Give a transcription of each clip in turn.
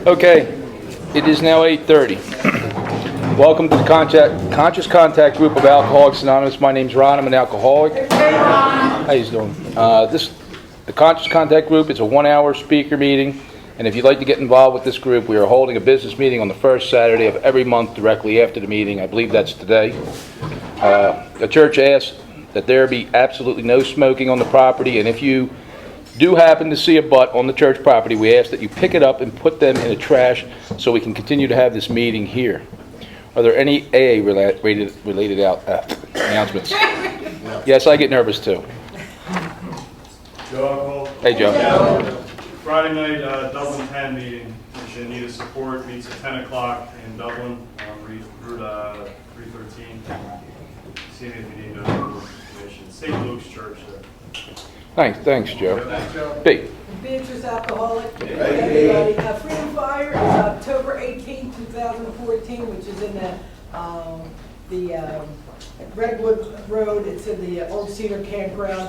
Okay, it is now 8:30. Welcome to the Conscious Contact Group of Alcoholics Anonymous. My name's Ron. I'm an alcoholic. Hey, Ron. How you doing? The Conscious Contact Group, it's a 1-hour speaker meeting. And if you'd like to get involved with this group, we are holding a business meeting on the first Saturday of every month directly after the meeting. I believe that's today. The church asks that there be absolutely no smoking on the property, and if you do happen to see a butt on the church property, we ask that you pick it up and put them in the trash so we can continue to have this meeting here. Are there any AA related announcements? Yes, I get nervous too. Joe. Hey, Joe. Friday night, Dublin 10 meeting, which in need of support, meets at 10 o'clock in Dublin, Route 313. See if you need more information. St. Luke's Church there. Thanks, Joe. B. Beatrice Alcoholic. Everybody. Freedom Fire is October 18, 2014, which is in the Redwood Road. It's in the Old Cedar Campground.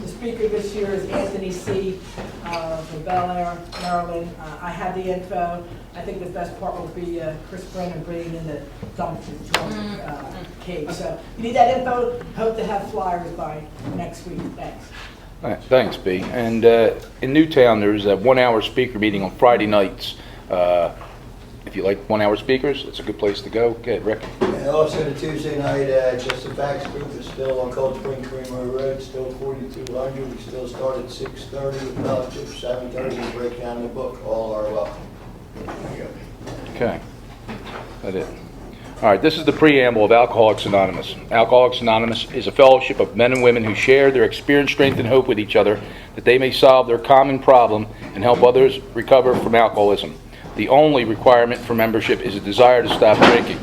The speaker this year is Anthony C. From Bel Air, Maryland. I have the info. I think the best part will be Chris Brennan bringing in the drunk cake. So if you need that info, hope to have flyers by next week. Thanks. All right, thanks, B. And in Newtown, there's a 1-hour speaker meeting on Friday nights. If you like 1-hour speakers, it's a good place to go. Go ahead, Rick. And also the Tuesday night, Just the Facts group is still on Cold Spring Creamery Road, still 4200. We still start at 6:30 with fellowship, 7:30 we break down the book. All are welcome. Okay. That's it. All right, this is the preamble of Alcoholics Anonymous. Alcoholics Anonymous is a fellowship of men and women who share their experience, strength, and hope with each other that they may solve their common problem and help others recover from alcoholism. The only requirement for membership is a desire to stop drinking.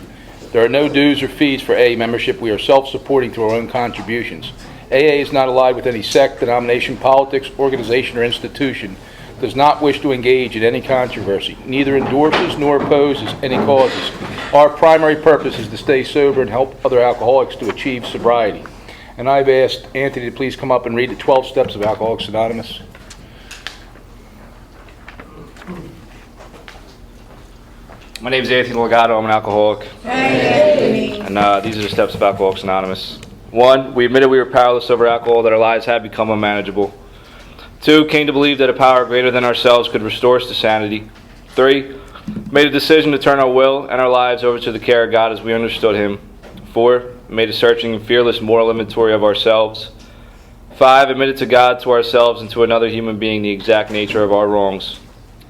There are no dues or fees for AA membership. We are self-supporting through our own contributions. AA is not allied with any sect, denomination, politics, organization, or institution, does not wish to engage in any controversy, neither endorses nor opposes any causes. Our primary purpose is to stay sober and help other alcoholics to achieve sobriety. And I've asked Anthony to please come up and read the 12 steps of Alcoholics Anonymous. My name is Anthony Legato. I'm an alcoholic. Hey. And these are the steps of Alcoholics Anonymous. 1, we admitted we were powerless over alcohol, that our lives had become unmanageable. 2, came to believe that a power greater than ourselves could restore us to sanity. 3, made a decision to turn our will and our lives over to the care of God as we understood Him. 4, made a searching and fearless moral inventory of ourselves. 5, admitted to God, to ourselves, and to another human being the exact nature of our wrongs.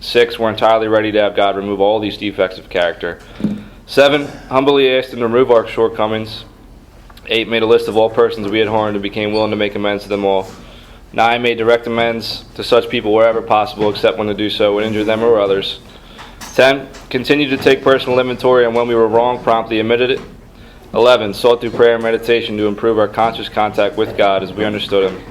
6, we're entirely ready to have God remove all these defects of character. 7, humbly asked Him to remove our shortcomings. 8, made a list of all persons we had harmed and became willing to make amends to them all. 9, made direct amends to such people wherever possible, except when to do so would injure them or others. 10, continued to take personal inventory, and when we were wrong, promptly admitted it. 11, sought through prayer and meditation to improve our conscious contact with God as we understood Him,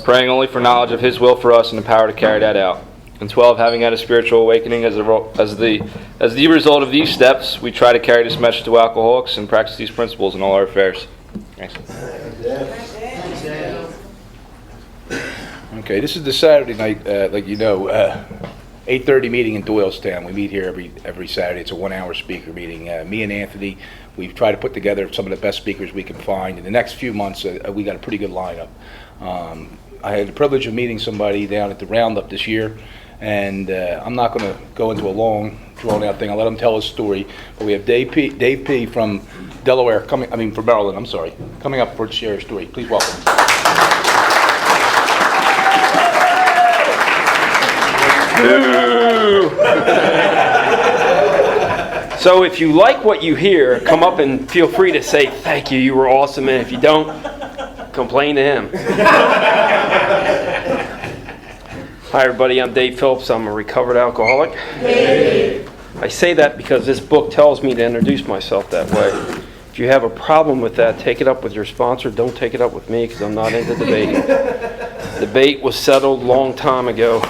praying only for knowledge of His will for us and the power to carry that out. And 12, having had a spiritual awakening as the result of these steps, we try to carry this message to alcoholics and practice these principles in all our affairs. Thanks. Okay, this is the Saturday night, 8:30 meeting in Doylestown. We meet here every Saturday. It's a 1-hour speaker meeting. Me and Anthony, we've tried to put together some of the best speakers we can find. In the next few months, we got a pretty good lineup. I had the privilege of meeting somebody down at the Roundup this year, and I'm not going to go into a long, drawn-out thing. I'll let him tell his story. But we have Dave P. from Delaware, from Maryland, I'm sorry, coming up for to share his story. Please welcome. So if you like what you hear, come up and feel free to say, "Thank you, you were awesome," and if you don't, complain to him. Hi everybody, I'm Dave Phillips. I'm a recovered alcoholic. Hey. I say that because this book tells me to introduce myself that way. If you have a problem with that, take it up with your sponsor. Don't take it up with me because I'm not into debating. Debate was settled a long time ago.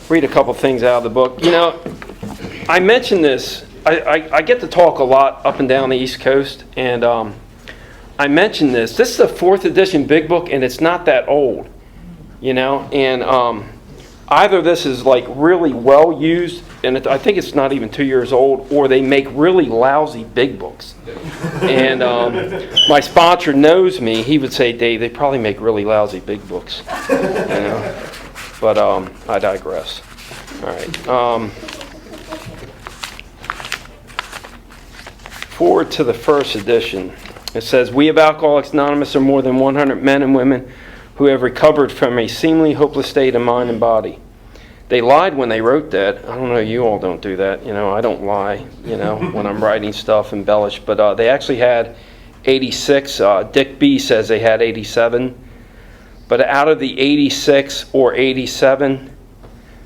Read a couple things out of the book. You know, I mentioned this. I get to talk a lot up and down the East Coast, and I mentioned this. This is a 4th edition big book, and it's not that old. You know, and either this is like really well used, and I think it's not even 2 years old, or they make really lousy big books. And my sponsor knows me. He would say, Dave, they probably make really lousy big books. You know? But I digress. All right. Forward to the first edition. It says, we of Alcoholics Anonymous are more than 100 men and women who have recovered from a seemingly hopeless state of mind and body. They lied when they wrote that. I don't know, you all don't do that. You know, I don't lie, you know, when I'm writing stuff, embellish. But they actually had 86. Dick B says they had 87. But out of the 86 or 87,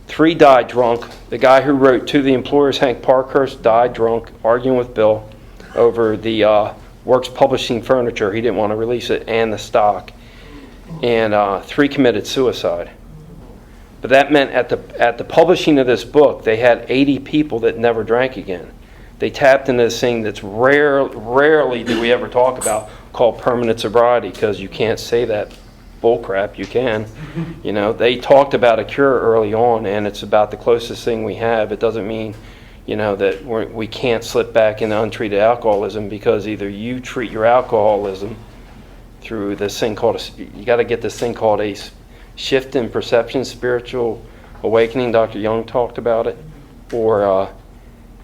3 died drunk. The guy who wrote To the Employers, Hank Parkhurst, died drunk, arguing with Bill over the Works Publishing furniture. He didn't want to release it, and the stock. And 3 committed suicide. But that meant at the publishing of this book, they had 80 people that never drank again. They tapped into this thing that's rarely do we ever talk about, called permanent sobriety, because you can't say that bullcrap. You can. You know, they talked about a cure early on, and it's about the closest thing we have. It doesn't mean, you know, that we can't slip back into untreated alcoholism, because either you treat your alcoholism through this thing called you got to get this thing called a shift in perception, spiritual awakening. Dr. Young talked about it, or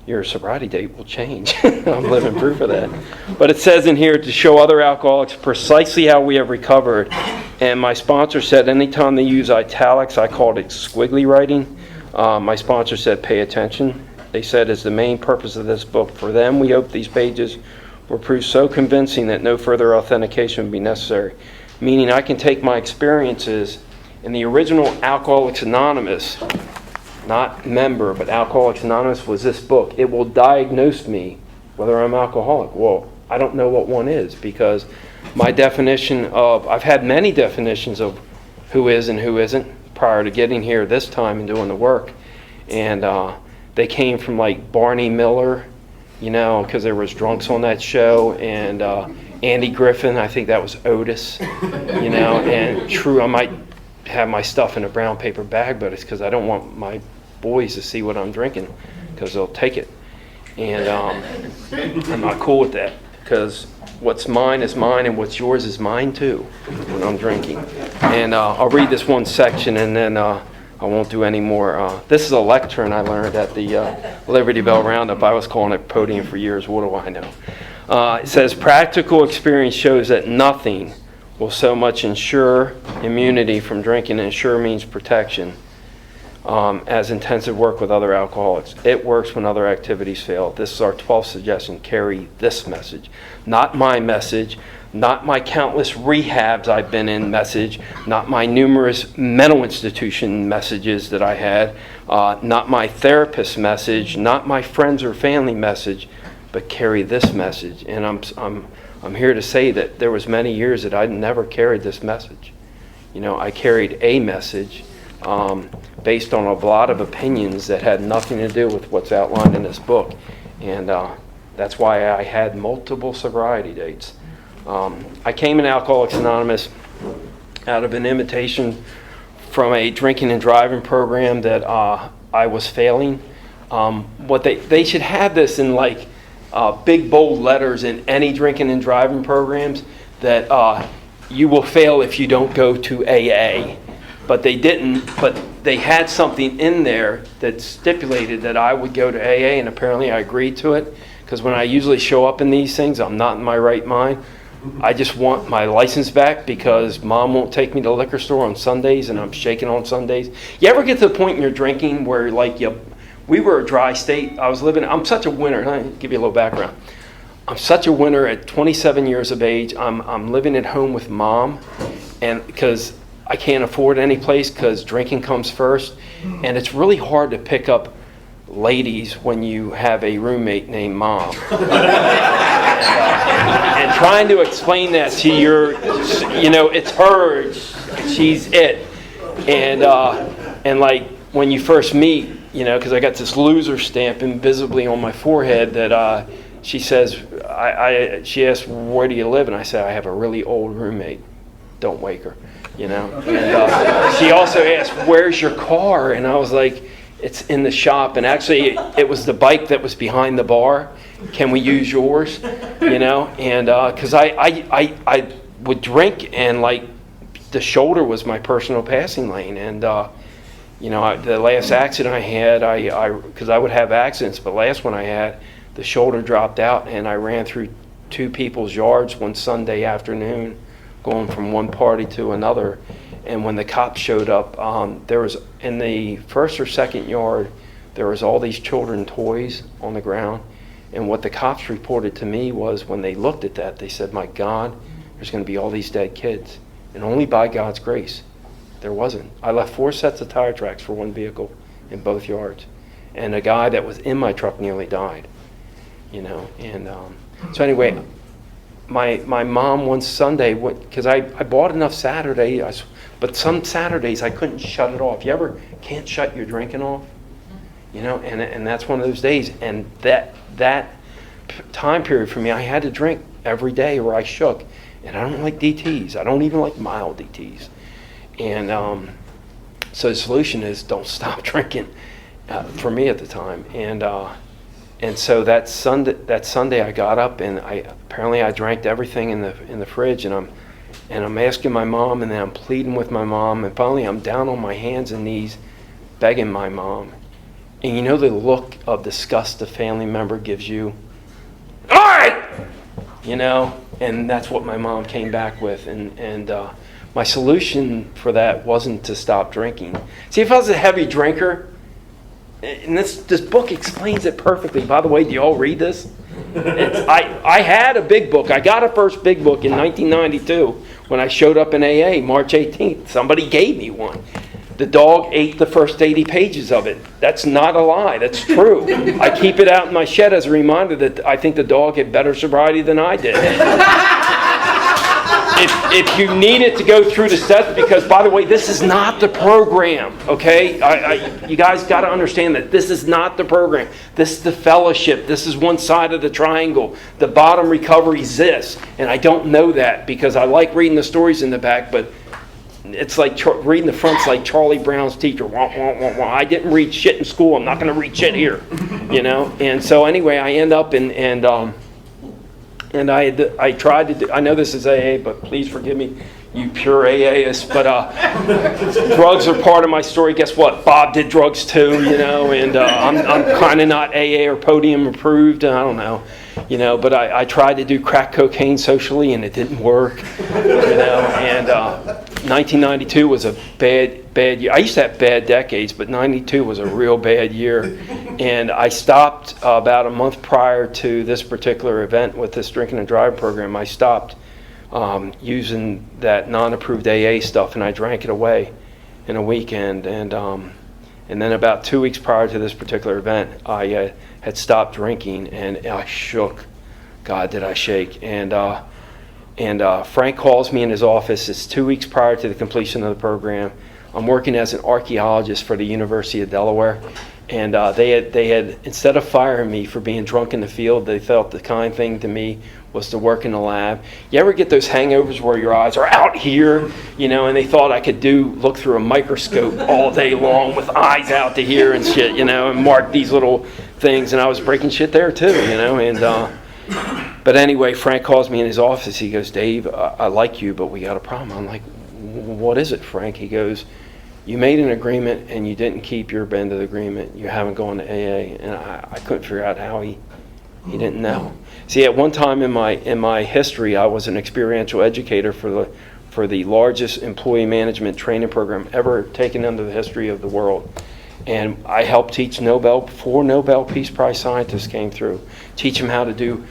your sobriety date will change. I'm living proof of that. But it says in here to show other alcoholics precisely how we have recovered. And my sponsor said anytime they use italics, I called it squiggly writing. My sponsor said pay attention. They said it's the main purpose of this book. For them, we hope these pages were proved so convincing that no further authentication would be necessary. Meaning I can take my experiences in the original Alcoholics Anonymous, not member, but Alcoholics Anonymous was this book. It will diagnose me whether I'm alcoholic. Well, I don't know what one is, because my definition of, I've had many definitions of who is and who isn't prior to getting here this time and doing the work. And they came from like Barney Miller, you know, because there was drunks on that show, and Andy Griffin, I think that was Otis, you know, and true, I might have my stuff in a brown paper bag, but it's because I don't want my boys to see what I'm drinking, because they'll take it. And I'm not cool with that, because what's mine is mine, and what's yours is mine too when I'm drinking. And I'll read this one section, and then I won't do any more. This is a lectern I learned at the Liberty Bell Roundup. I was calling it podium for years. What do I know? It says, practical experience shows that nothing will so much ensure immunity from drinking. Ensure means protection, as intensive work with other alcoholics. It works when other activities fail. This is our 12th suggestion. Carry this message. Not my message, not my countless rehabs I've been in message, not my numerous mental institution messages that I had, not my therapist message, not my friends or family message, but carry this message. And I'm here to say that there was many years that I never carried this message. You know, I carried a message based on a lot of opinions that had nothing to do with what's outlined in this book. And that's why I had multiple sobriety dates. I came in Alcoholics Anonymous out of an invitation from a drinking and driving program that I was failing. What they should have this in like big bold letters in any drinking and driving programs, that you will fail if you don't go to AA. But they didn't, but they had something in there that stipulated that I would go to AA, and apparently I agreed to it, because when I usually show up in these things, I'm not in my right mind. I just want my license back because Mom won't take me to the liquor store on Sundays, and I'm shaking on Sundays. You ever get to the point in your drinking where, like, we were a dry state. I'm such a winner. Let me give you a little background. I'm such a winner at 27 years of age. I'm living at home with Mom, and because I can't afford any place because drinking comes first, and it's really hard to pick up ladies when you have a roommate named Mom. And trying to explain that to it's her, she's it. And like when you first meet, because I got this loser stamp invisibly on my forehead that she says, she asked, where do you live? And I said, I have a really old roommate. Don't wake her. you know. And she also asked, "Where's your car?" And I was like, "It's in the shop." And actually, it was the bike that was behind the bar. Can we use yours? You know, and because I would drink, and like the shoulder was my personal passing lane, and you know, the last accident I had, because I would have accidents, but last one I had, the shoulder dropped out, and I ran through 2 people's yards one Sunday afternoon, going from one party to another. And when the cops showed up, there was, in the first or second yard, there was all these children toys on the ground. And what the cops reported to me was, when they looked at that, they said, "My God, there's going to be all these dead kids." And only by God's grace, there wasn't. I left 4 sets of tire tracks for one vehicle in both yards. And a guy that was in my truck nearly died, you know. And so anyway, my mom one Sunday, because I bought enough Saturday, but some Saturdays I couldn't shut it off. You ever can't shut your drinking off? You know, and that's one of those days. And that time period for me, I had to drink every day or I shook. And I don't like DTs. I don't even like mild DTs. And so the solution is don't stop drinking for me at the time. And so that Sunday I got up, and I drank everything in the fridge, and I'm asking my mom, and then I'm pleading with my mom, and finally I'm down on my hands and knees begging my mom. And you know the look of disgust a family member gives you? All right! You know, and that's what my mom came back with. And my solution for that wasn't to stop drinking. See, if I was a heavy drinker, and this book explains it perfectly. By the way, do you all read this? I had a big book. I got a first big book in 1992 when I showed up in AA, March 18th. Somebody gave me one. The dog ate the first 80 pages of it. That's not a lie. That's true. I keep it out in my shed as a reminder that I think the dog had better sobriety than I did. If you needed to go through the steps, because, by the way, this is not the program, okay? You guys got to understand that this is not the program. This is the fellowship. This is one side of the triangle. The bottom recovery is this. And I don't know that because I like reading the stories in the back, but it's like reading the front's like Charlie Brown's teacher. Wah, wah, wah, wah. I didn't read shit in school. I'm not going to read shit here, you know? And so anyway, I end up and I tried to do, I know this is AA, but please forgive me, you pure AAists, but drugs are part of my story. Guess what? Bob did drugs too, you know, and I'm kind of not AA or podium approved. I don't know, you know, but I tried to do crack cocaine socially and it didn't work, you know, and 1992 was a bad year. I used to have bad decades, but 92 was a real bad year. And I stopped about a month prior to this particular event with this drinking and driving program. I stopped using that non-approved AA stuff, and I drank it away in a weekend. And then about 2 weeks prior to this particular event, I had stopped drinking, and I shook. God, did I shake. And Frank calls me in his office. It's 2 weeks prior to the completion of the program. I'm working as an archaeologist for the University of Delaware. And they had, instead of firing me for being drunk in the field, they felt the kind thing to me was to work in the lab. You ever get those hangovers where your eyes are out here, you know, and they thought I could look through a microscope all day long with eyes out to here and shit, you know, and mark these little things. And I was breaking shit there too, you know. And but anyway, Frank calls me in his office. He goes, "Dave, I like you, but we got a problem." I'm like, "What is it, Frank?" He goes, "You made an agreement and you didn't keep your end of the agreement. You haven't gone to AA." And I couldn't figure out how he didn't know. See, at one time in my history, I was an experiential educator for the largest employee management training program ever taken into the history of the world. And I helped teach 4 Nobel Peace Prize scientists came through, teach them how to do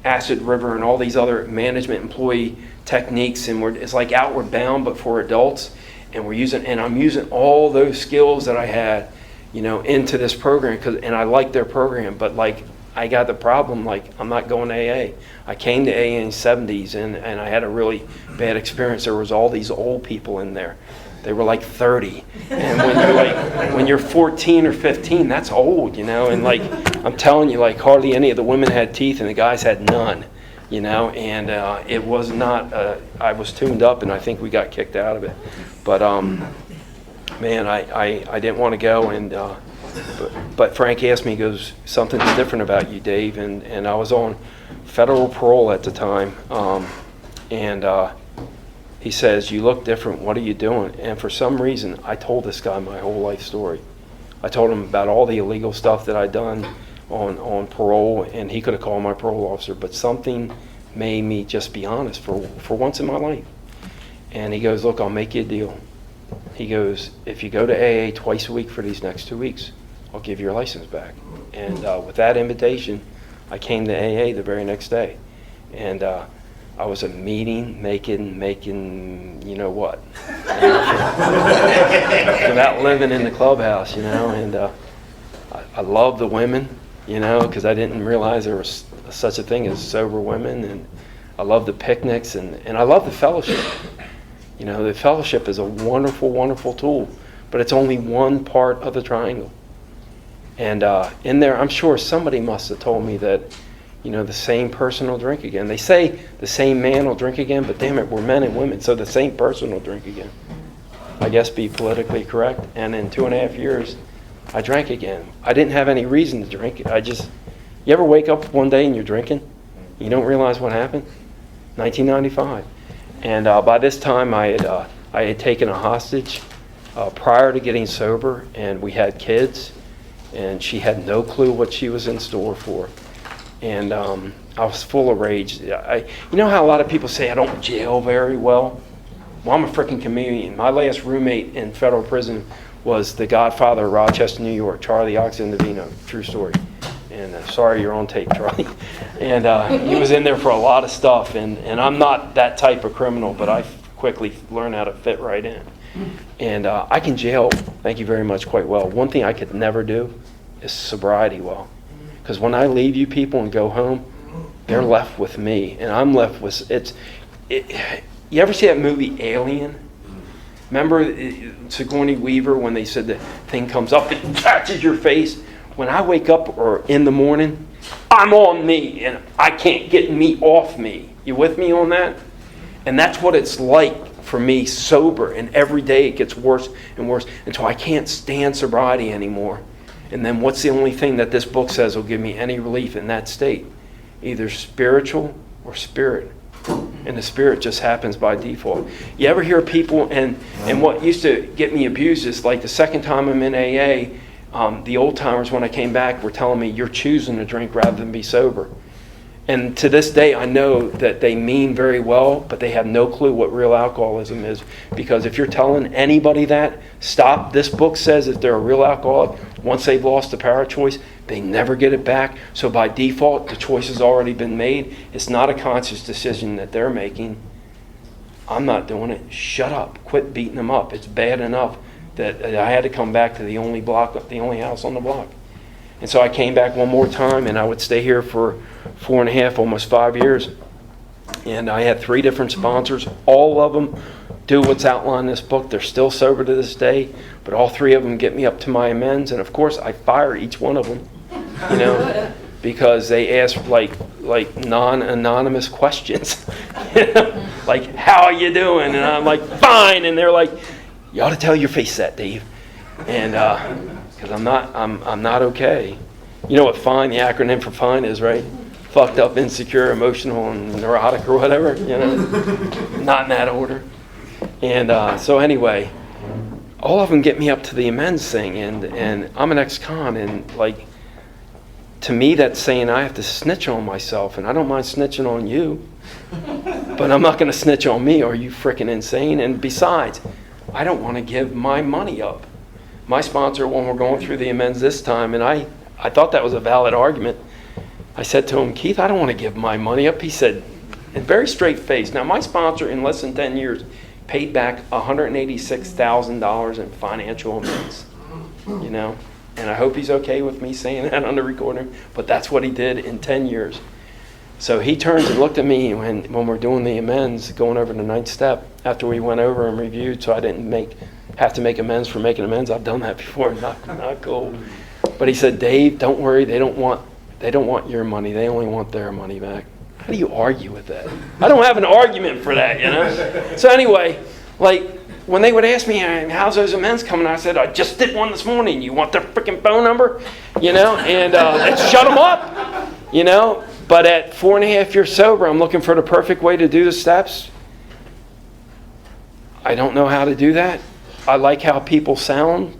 acid river and all these other management employee techniques. And it's like Outward Bound, but for adults. And I'm using all those skills that I had, you know, into this program and I like their program, but like I got the problem, like I'm not going to AA. I came to AA in the 70s and I had a really bad experience. There was all these old people in there. They were like 30. And when you're 14 or 15, that's old, you know, and like I'm telling you, like hardly any of the women had teeth and the guys had none. you know, and it was not, I was tuned up, and I think we got kicked out of it. But, man, I didn't want to go, and but Frank asked me, he goes, something's different about you, Dave, and I was on federal parole at the time, and he says, you look different, what are you doing? And for some reason, I told this guy my whole life story. I told him about all the illegal stuff that I'd done on parole, and he could have called my parole officer, but something made me just be honest for once in my life. And he goes, look, I'll make you a deal. He goes, if you go to AA twice a week for these next 2 weeks, I'll give your license back. And with that invitation, I came to AA the very next day. And I was a meeting making, you know what. Without living in the clubhouse, you know. And I love the women, you know, because I didn't realize there was such a thing as sober women. And I love the picnics, and I love the fellowship. You know, the fellowship is a wonderful, wonderful tool, but it's only one part of the triangle. And in there, I'm sure somebody must have told me that, you know, the same person will drink again. They say the same man will drink again, but damn it, we're men and women, so the same person will drink again. I guess be politically correct. And in 2.5 years, I drank again. I didn't have any reason to drink. You ever wake up one day and you're drinking? You don't realize what happened? 1995. And by this time, I had taken a hostage prior to getting sober, and we had kids, and she had no clue what she was in store for. And I was full of rage. You know how a lot of people say I don't jail very well? Well, I'm a freaking chameleon. My last roommate in federal prison was the Godfather of Rochester, New York, Charlie Oxendovino. True story. And sorry, you're on tape, Charlie. And he was in there for a lot of stuff. And I'm not that type of criminal, but I quickly learned how to fit right in. And I can jail, thank you very much, quite well. One thing I could never do is sobriety well. Because when I leave you people and go home, they're left with me. And I'm left with, you ever see that movie Alien? Remember Sigourney Weaver when they said the thing comes up and catches your face? When I wake up or in the morning, I'm on me and I can't get me off me. You with me on that? And that's what it's like for me sober. And every day it gets worse and worse until I can't stand sobriety anymore. And then what's the only thing that this book says will give me any relief in that state? Either spiritual or spirit. And the spirit just happens by default. You ever hear people, and what used to get me abused is like the second time I'm in AA, the old timers when I came back were telling me, you're choosing to drink rather than be sober. And to this day, I know that they mean very well, but they have no clue what real alcoholism is. Because if you're telling anybody that, stop, this book says if they're a real alcoholic, once they've lost the power of choice, they never get it back. So by default, the choice has already been made. It's not a conscious decision that they're making. I'm not doing it. Shut up. Quit beating them up. It's bad enough that I had to come back to the only house on the block. And so I came back one more time, and I would stay here for 4.5, almost 5 years. And I had 3 different sponsors. All of them do what's outlined in this book. They're still sober to this day, but all 3 of them get me up to my amends. And of course, I fire each one of them, you know, because they ask like non-anonymous questions, you know? Like, how are you doing? And I'm like, fine. And they're like, you ought to tell your face that, Dave. And because I'm not okay. You know what FINE, the acronym for FINE is, right? Fucked up, insecure, emotional, and neurotic, or whatever. You know, not in that order. And so anyway, all of them get me up to the amends thing, and I'm an ex-con, and like, to me that's saying I have to snitch on myself, and I don't mind snitching on you, but I'm not going to snitch on me. Are you freaking insane? And besides, I don't want to give my money up. My sponsor, when we're going through the amends this time, and I thought that was a valid argument, I said to him, Keith, I don't want to give my money up. He said, in very straight face, now my sponsor in less than 10 years paid back $186,000 in financial amends, you know, and I hope he's okay with me saying that on the recording, but that's what he did in 10 years. So he turns and looked at me when we're doing the amends, going over the 9th step, after we went over and reviewed, so I didn't have to make amends for making amends. I've done that before, not cool. But he said, Dave, don't worry, they don't want your money, they only want their money back. How do you argue with that? I don't have an argument for that, you know? So anyway, like, when they would ask me, how's those amends coming, I said, I just did one this morning. You want their freaking phone number? You know, and shut them up, you know? But at 4.5 years sober, I'm looking for the perfect way to do the steps. I don't know how to do that. I like how people sound.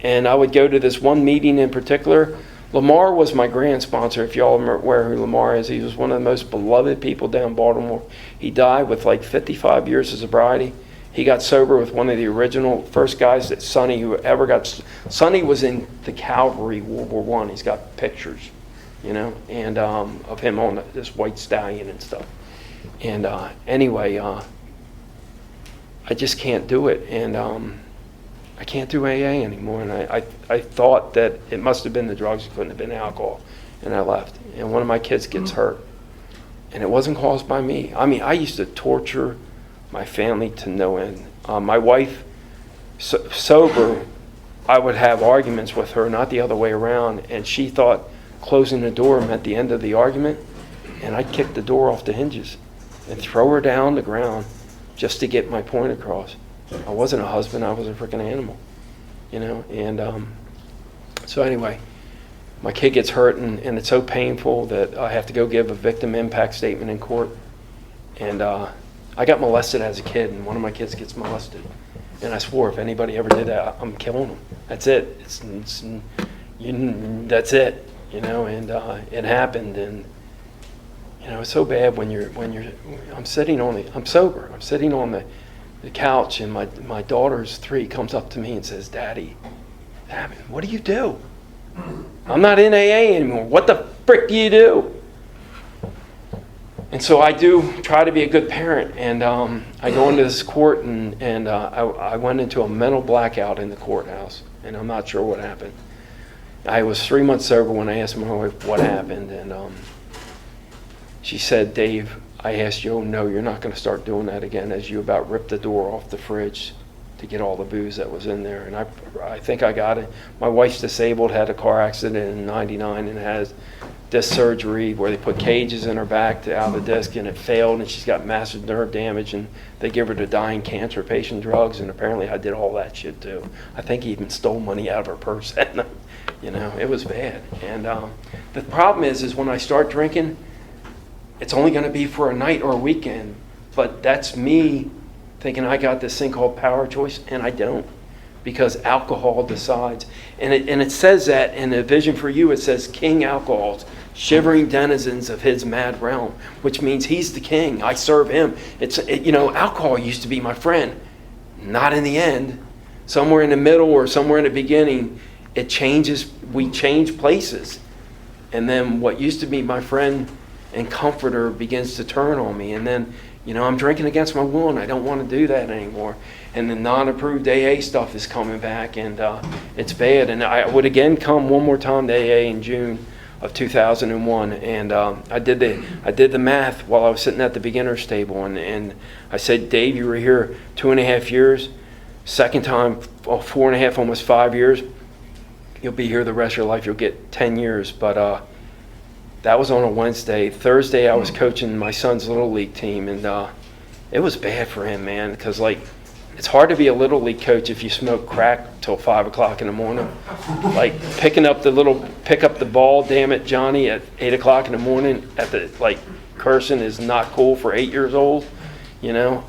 And I would go to this one meeting in particular. Lamar was my grand sponsor, if y'all are aware who Lamar is. He was one of the most beloved people down in Baltimore. He died with like 55 years of sobriety. He got sober with one of the original first guys that Sonny, who ever got... Sonny was in the cavalry, World War I. He's got pictures, you know, and of him on this white stallion and stuff. And anyway, I just can't do it. And I can't do AA anymore. And I thought that it must have been the drugs. It couldn't have been alcohol. And I left. And one of my kids gets hurt. And it wasn't caused by me. I mean, I used to torture my family to no end. My wife, sober, I would have arguments with her, not the other way around, and she thought closing the door meant the end of the argument, and I'd kick the door off the hinges and throw her down the ground just to get my point across. I wasn't a husband, I was a freaking animal, you know, and so anyway, my kid gets hurt, and it's so painful that I have to go give a victim impact statement in court, and I got molested as a kid, and one of my kids gets molested. And I swore if anybody ever did that, I'm killing them. That's it. That's it, you know, and it happened. And, you know, it's so bad when I'm sober. I'm sitting on the couch, and my daughter's 3 comes up to me and says, Daddy, what do you do? I'm not in AA anymore. What the frick do you do? And so I do try to be a good parent, and I go into this court, and I went into a mental blackout in the courthouse, and I'm not sure what happened. I was 3 months sober when I asked my wife what happened, and she said, Dave, I asked you, no, you're not going to start doing that again, as you about ripped the door off the fridge to get all the booze that was in there. And I think I got it. My wife's disabled, had a car accident in '99, and has disc surgery where they put cages in her back to out of the disc, and it failed, and she's got massive nerve damage, and they give her the dying cancer patient drugs, and apparently I did all that shit too. I think he even stole money out of her purse. You know, it was bad. And the problem is when I start drinking, it's only going to be for a night or a weekend, but that's me thinking I got this thing called power choice, and I don't, because alcohol decides. And it says that in the Vision for You, it says King Alcohols, shivering denizens of his mad realm, which means he's the king. I serve him. You know, alcohol used to be my friend. Not in the end. Somewhere in the middle or somewhere in the beginning, it changes. We change places. And then what used to be my friend and comforter begins to turn on me. And then, you know, I'm drinking against my will, and I don't want to do that anymore. And the non-approved AA stuff is coming back, and it's bad. And I would again come one more time to AA in June of 2001, and I did the math while I was sitting at the beginner's table, and I said, Dave, you were here 2.5 years. Second time, 4.5, almost 5 years. You'll be here the rest of your life. You'll get 10 years. But that was on a Wednesday. Thursday, I was coaching my son's little league team, and it was bad for him, man, because like, it's hard to be a little league coach if you smoke crack till 5 o'clock in the morning. Like pick up the ball, damn it, Johnny, at 8 o'clock in the morning cursing is not cool for 8 years old, you know.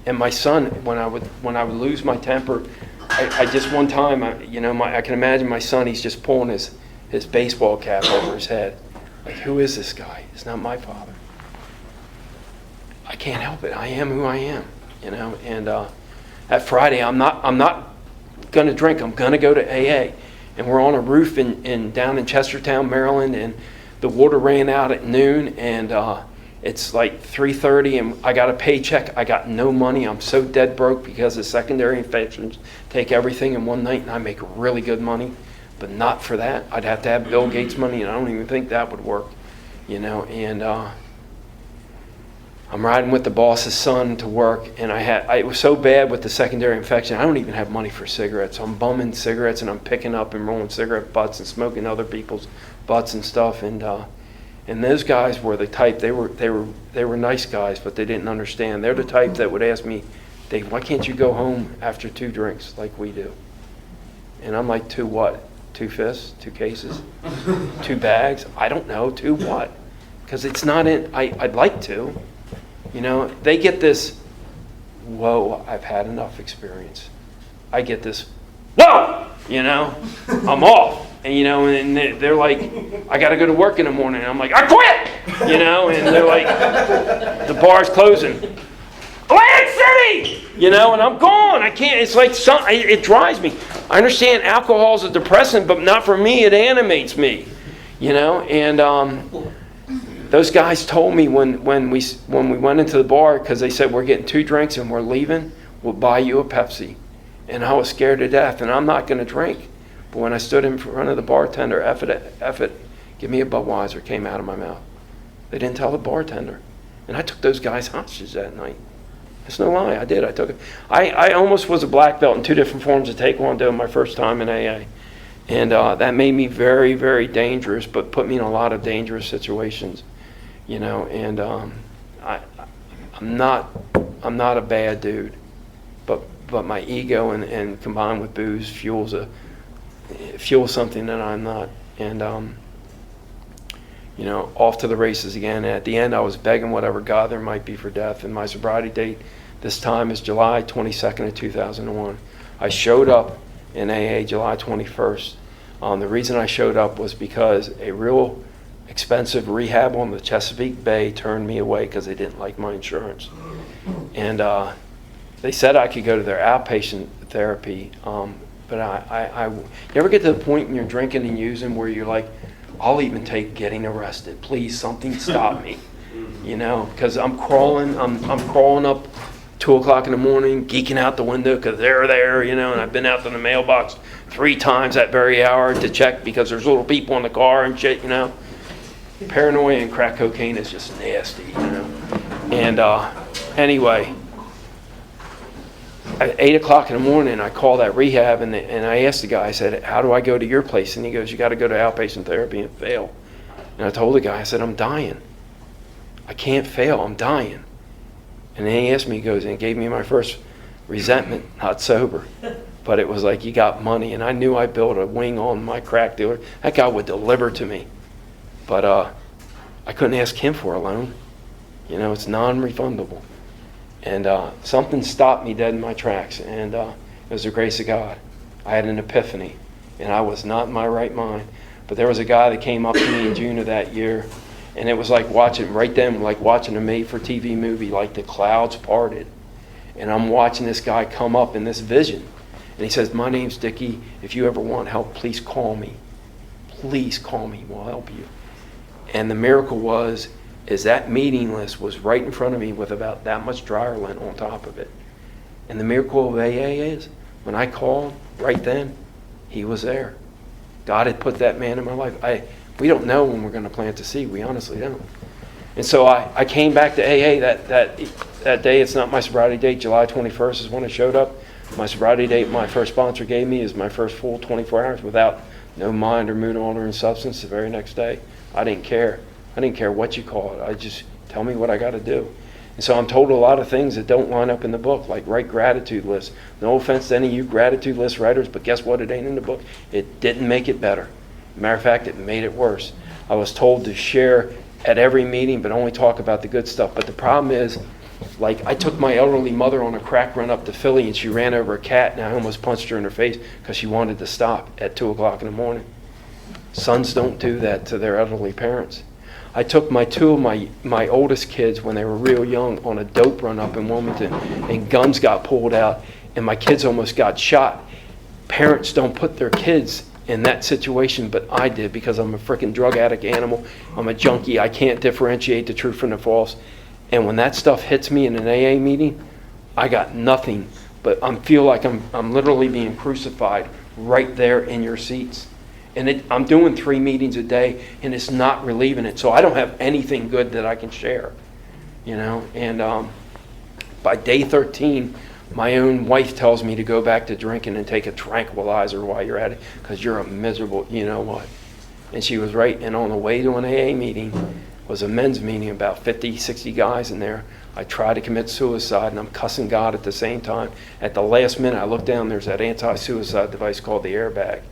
And my son, when I would lose my temper, I just one time, I can imagine my son. He's just pulling his baseball cap over his head. Like, who is this guy? It's not my father. I can't help it. I am who I am, you know. And that Friday, I'm not going to drink. I'm going to go to AA. And we're on a roof down in Chestertown, Maryland, and the water ran out at noon, and it's like 3:30, and I got a paycheck. I got no money. I'm so dead broke because the secondary infections take everything in one night, and I make really good money, but not for that. I'd have to have Bill Gates money, and I don't even think that would work, you know. And I'm riding with the boss's son to work, and it was so bad with the secondary infection, I don't even have money for cigarettes. So I'm bumming cigarettes, and I'm picking up and rolling cigarette butts and smoking other people's butts and stuff. And And those guys were the type, they were nice guys, but they didn't understand. They're the type that would ask me, Dave, why can't you go home after 2 drinks like we do? And I'm like, 2 what? 2 fists? 2 cases? 2 bags? I don't know. 2 what? Because it's not in, I'd like to. You know, they get this, whoa, I've had enough experience. I get this, whoa, you know, I'm off. And, you know, and they're like, I got to go to work in the morning. And I'm like, I quit, you know, and they're like, the bar's closing. Atlantic City, you know, and I'm gone. I can't, it's like, it drives me. I understand alcohol's a depressant, but not for me. It animates me, you know, and those guys told me when we went into the bar, because they said, we're getting 2 drinks and we're leaving, we'll buy you a Pepsi. And I was scared to death, and I'm not going to drink. But when I stood in front of the bartender, F it, give me a Budweiser, came out of my mouth. They didn't tell the bartender. And I took those guys hostage that night. It's no lie, I did. I took it. I almost was a black belt in 2 different forms of Taekwondo my first time in AA. And that made me very, very dangerous, but put me in a lot of dangerous situations. You know, and I'm not a bad dude, but my ego and combined with booze fuels something that I'm not. And you know, off to the races again. And at the end, I was begging whatever God there might be for death. And my sobriety date this time is July 22nd of 2001. I showed up in AA July 21st. The reason I showed up was because a real expensive rehab on the Chesapeake Bay turned me away because they didn't like my insurance. And they said I could go to their outpatient therapy, but you ever get to the point when you're drinking and using where you're like, I'll even take getting arrested. Please, something stop me. You know, because I'm crawling up 2 o'clock in the morning, geeking out the window because they're there, you know, and I've been out to the mailbox 3 times that very hour to check because there's little people in the car and shit, you know. Paranoia and crack cocaine is just nasty, you know. And anyway, at 8 o'clock in the morning, I called that rehab and I asked the guy, I said, how do I go to your place? And he goes, you got to go to outpatient therapy and fail. And I told the guy, I said, I'm dying. I can't fail, I'm dying. And then he asked me, he goes, and gave me my first resentment, not sober. But it was like, you got money. And I knew I built a wing on my crack dealer. That guy would deliver to me. But I couldn't ask him for a loan. You know, it's non-refundable. And something stopped me dead in my tracks. And it was the grace of God. I had an epiphany. And I was not in my right mind. But there was a guy that came up to me in June of that year. And it was like watching, right then, like watching a made-for-TV movie, like the clouds parted. And I'm watching this guy come up in this vision. And he says, my name's Dickie. If you ever want help, please call me. Please call me. We'll help you. And the miracle is that meeting list was right in front of me with about that much dryer lint on top of it. And the miracle of AA is, when I called right then, he was there. God had put that man in my life. We don't know when we're going to plant the seed. We honestly don't. And so I came back to AA that day. It's not my sobriety date. July 21st is when I showed up. My sobriety date my first sponsor gave me is my first full 24 hours without no mind or mood altering substance the very next day. I didn't care. I didn't care what you call it. I just tell me what I got to do. And so I'm told a lot of things that don't line up in the book, like write gratitude lists. No offense to any of you gratitude list writers, but guess what? It ain't in the book. It didn't make it better. Matter of fact, it made it worse. I was told to share at every meeting, but only talk about the good stuff. But the problem is, like, I took my elderly mother on a crack run up to Philly, and she ran over a cat, and I almost punched her in her face because she wanted to stop at 2 o'clock in the morning. Sons don't do that to their elderly parents. I took 2 of my oldest kids when they were real young on a dope run up in Wilmington, and guns got pulled out, and my kids almost got shot. Parents don't put their kids in that situation, but I did because I'm a freaking drug addict animal. I'm a junkie. I can't differentiate the truth from the false. And when that stuff hits me in an AA meeting, I got nothing, but I feel like I'm literally being crucified right there in your seats. And I'm doing 3 meetings a day, and it's not relieving it. So I don't have anything good that I can share, you know. And by day 13, my own wife tells me to go back to drinking and take a tranquilizer while you're at it because you're a miserable, you know what. And she was right. And on the way to an AA meeting was a men's meeting, about 50, 60 guys in there. I tried to commit suicide, and I'm cussing God at the same time. At the last minute, I look down, there's that anti-suicide device called the airbag.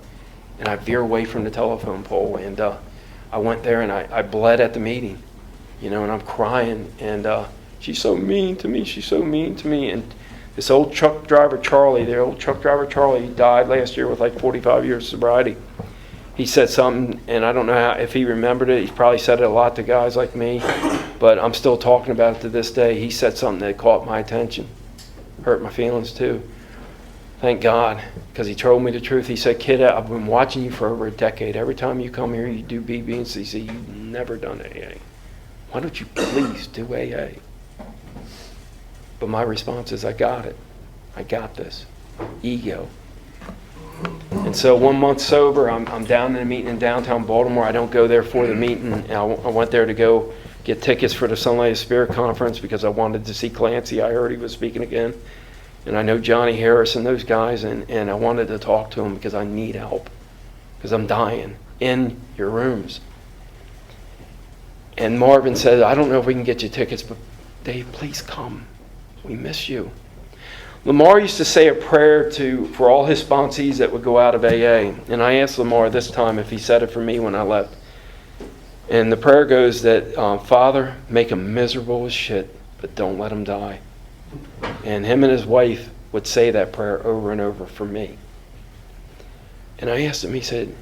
And I veer away from the telephone pole, and I went there, and I bled at the meeting, and I'm crying, and she's so mean to me, she's so mean to me. And this old truck driver, Charlie, he died last year with like 45 years of sobriety. He said something, and I don't know if he remembered it. He's probably said it a lot to guys like me, but I'm still talking about it to this day. He said something that caught my attention, hurt my feelings too. Thank God, because he told me the truth. He said, "Kid, I've been watching you for over a decade. Every time you come here, you do BB and CC. You've never done AA. Why don't you please do AA?" But my response is, I got it. I got this. Ego. And so 1 month sober, I'm down in a meeting in downtown Baltimore. I don't go there for the meeting. I went there to go get tickets for the Sunlight of Spirit conference because I wanted to see Clancy. I heard he was speaking again. And I know Johnny Harris and those guys, and I wanted to talk to them because I need help. Because I'm dying in your rooms. And Marvin said, "I don't know if we can get you tickets, but Dave, please come. We miss you." Lamar used to say a prayer for all his sponsees that would go out of AA. And I asked Lamar this time if he said it for me when I left. And the prayer goes that, Father, make him miserable as shit, but don't let him die. And him and his wife would say that prayer over and over for me. And I asked him, he said,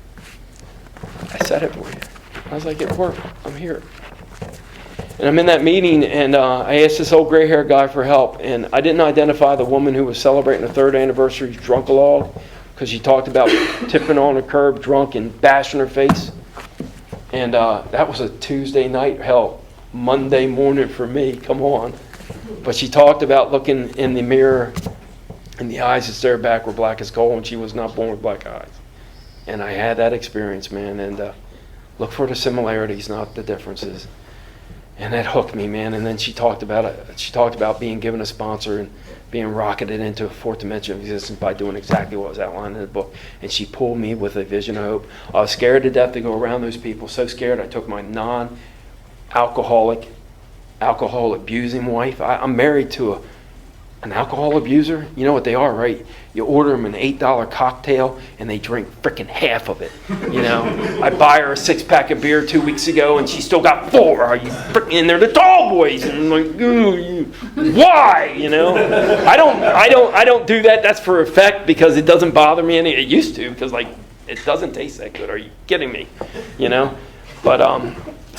"I said it for you." I was like, "It worked. I'm here." And I'm in that meeting, and I asked this old gray-haired guy for help, and I didn't identify the woman who was celebrating the 3rd anniversary drunk-a-log, because she talked about tipping on the curb drunk and bashing her face. And that was a Tuesday night, hell, Monday morning for me, come on. But she talked about looking in the mirror, and the eyes that stared back were black as coal, and she was not born with black eyes. And I had that experience, man, and look for the similarities, not the differences. And that hooked me, man. And then she talked about it. She talked about being given a sponsor and being rocketed into a 4th dimension of existence by doing exactly what was outlined in the book. And she pulled me with a vision of hope. I was scared to death to go around those people. So scared, I took my alcohol abusing wife. I'm married to an alcohol abuser. You know what they are, right? You order them an $8 cocktail and they drink freaking half of it. I buy her a 6-pack of beer 2 weeks ago and she still got 4. Are you freaking? And they're the tall boys. And I'm like, why? I don't do that. That's for effect because it doesn't bother me any. It used to because it doesn't taste that good. Are you kidding me? But I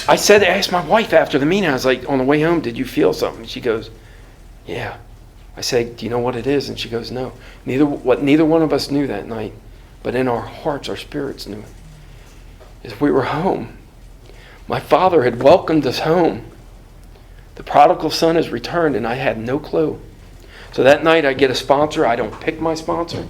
asked my wife after the meeting. I was like, on the way home, did you feel something? She goes, "Yeah." I said, "Do you know what it is?" And she goes, "No." Neither one of us knew that night, but in our hearts, our spirits knew it. Is we were home. My Father had welcomed us home. The prodigal son has returned, and I had no clue. So that night, I get a sponsor. I don't pick my sponsor.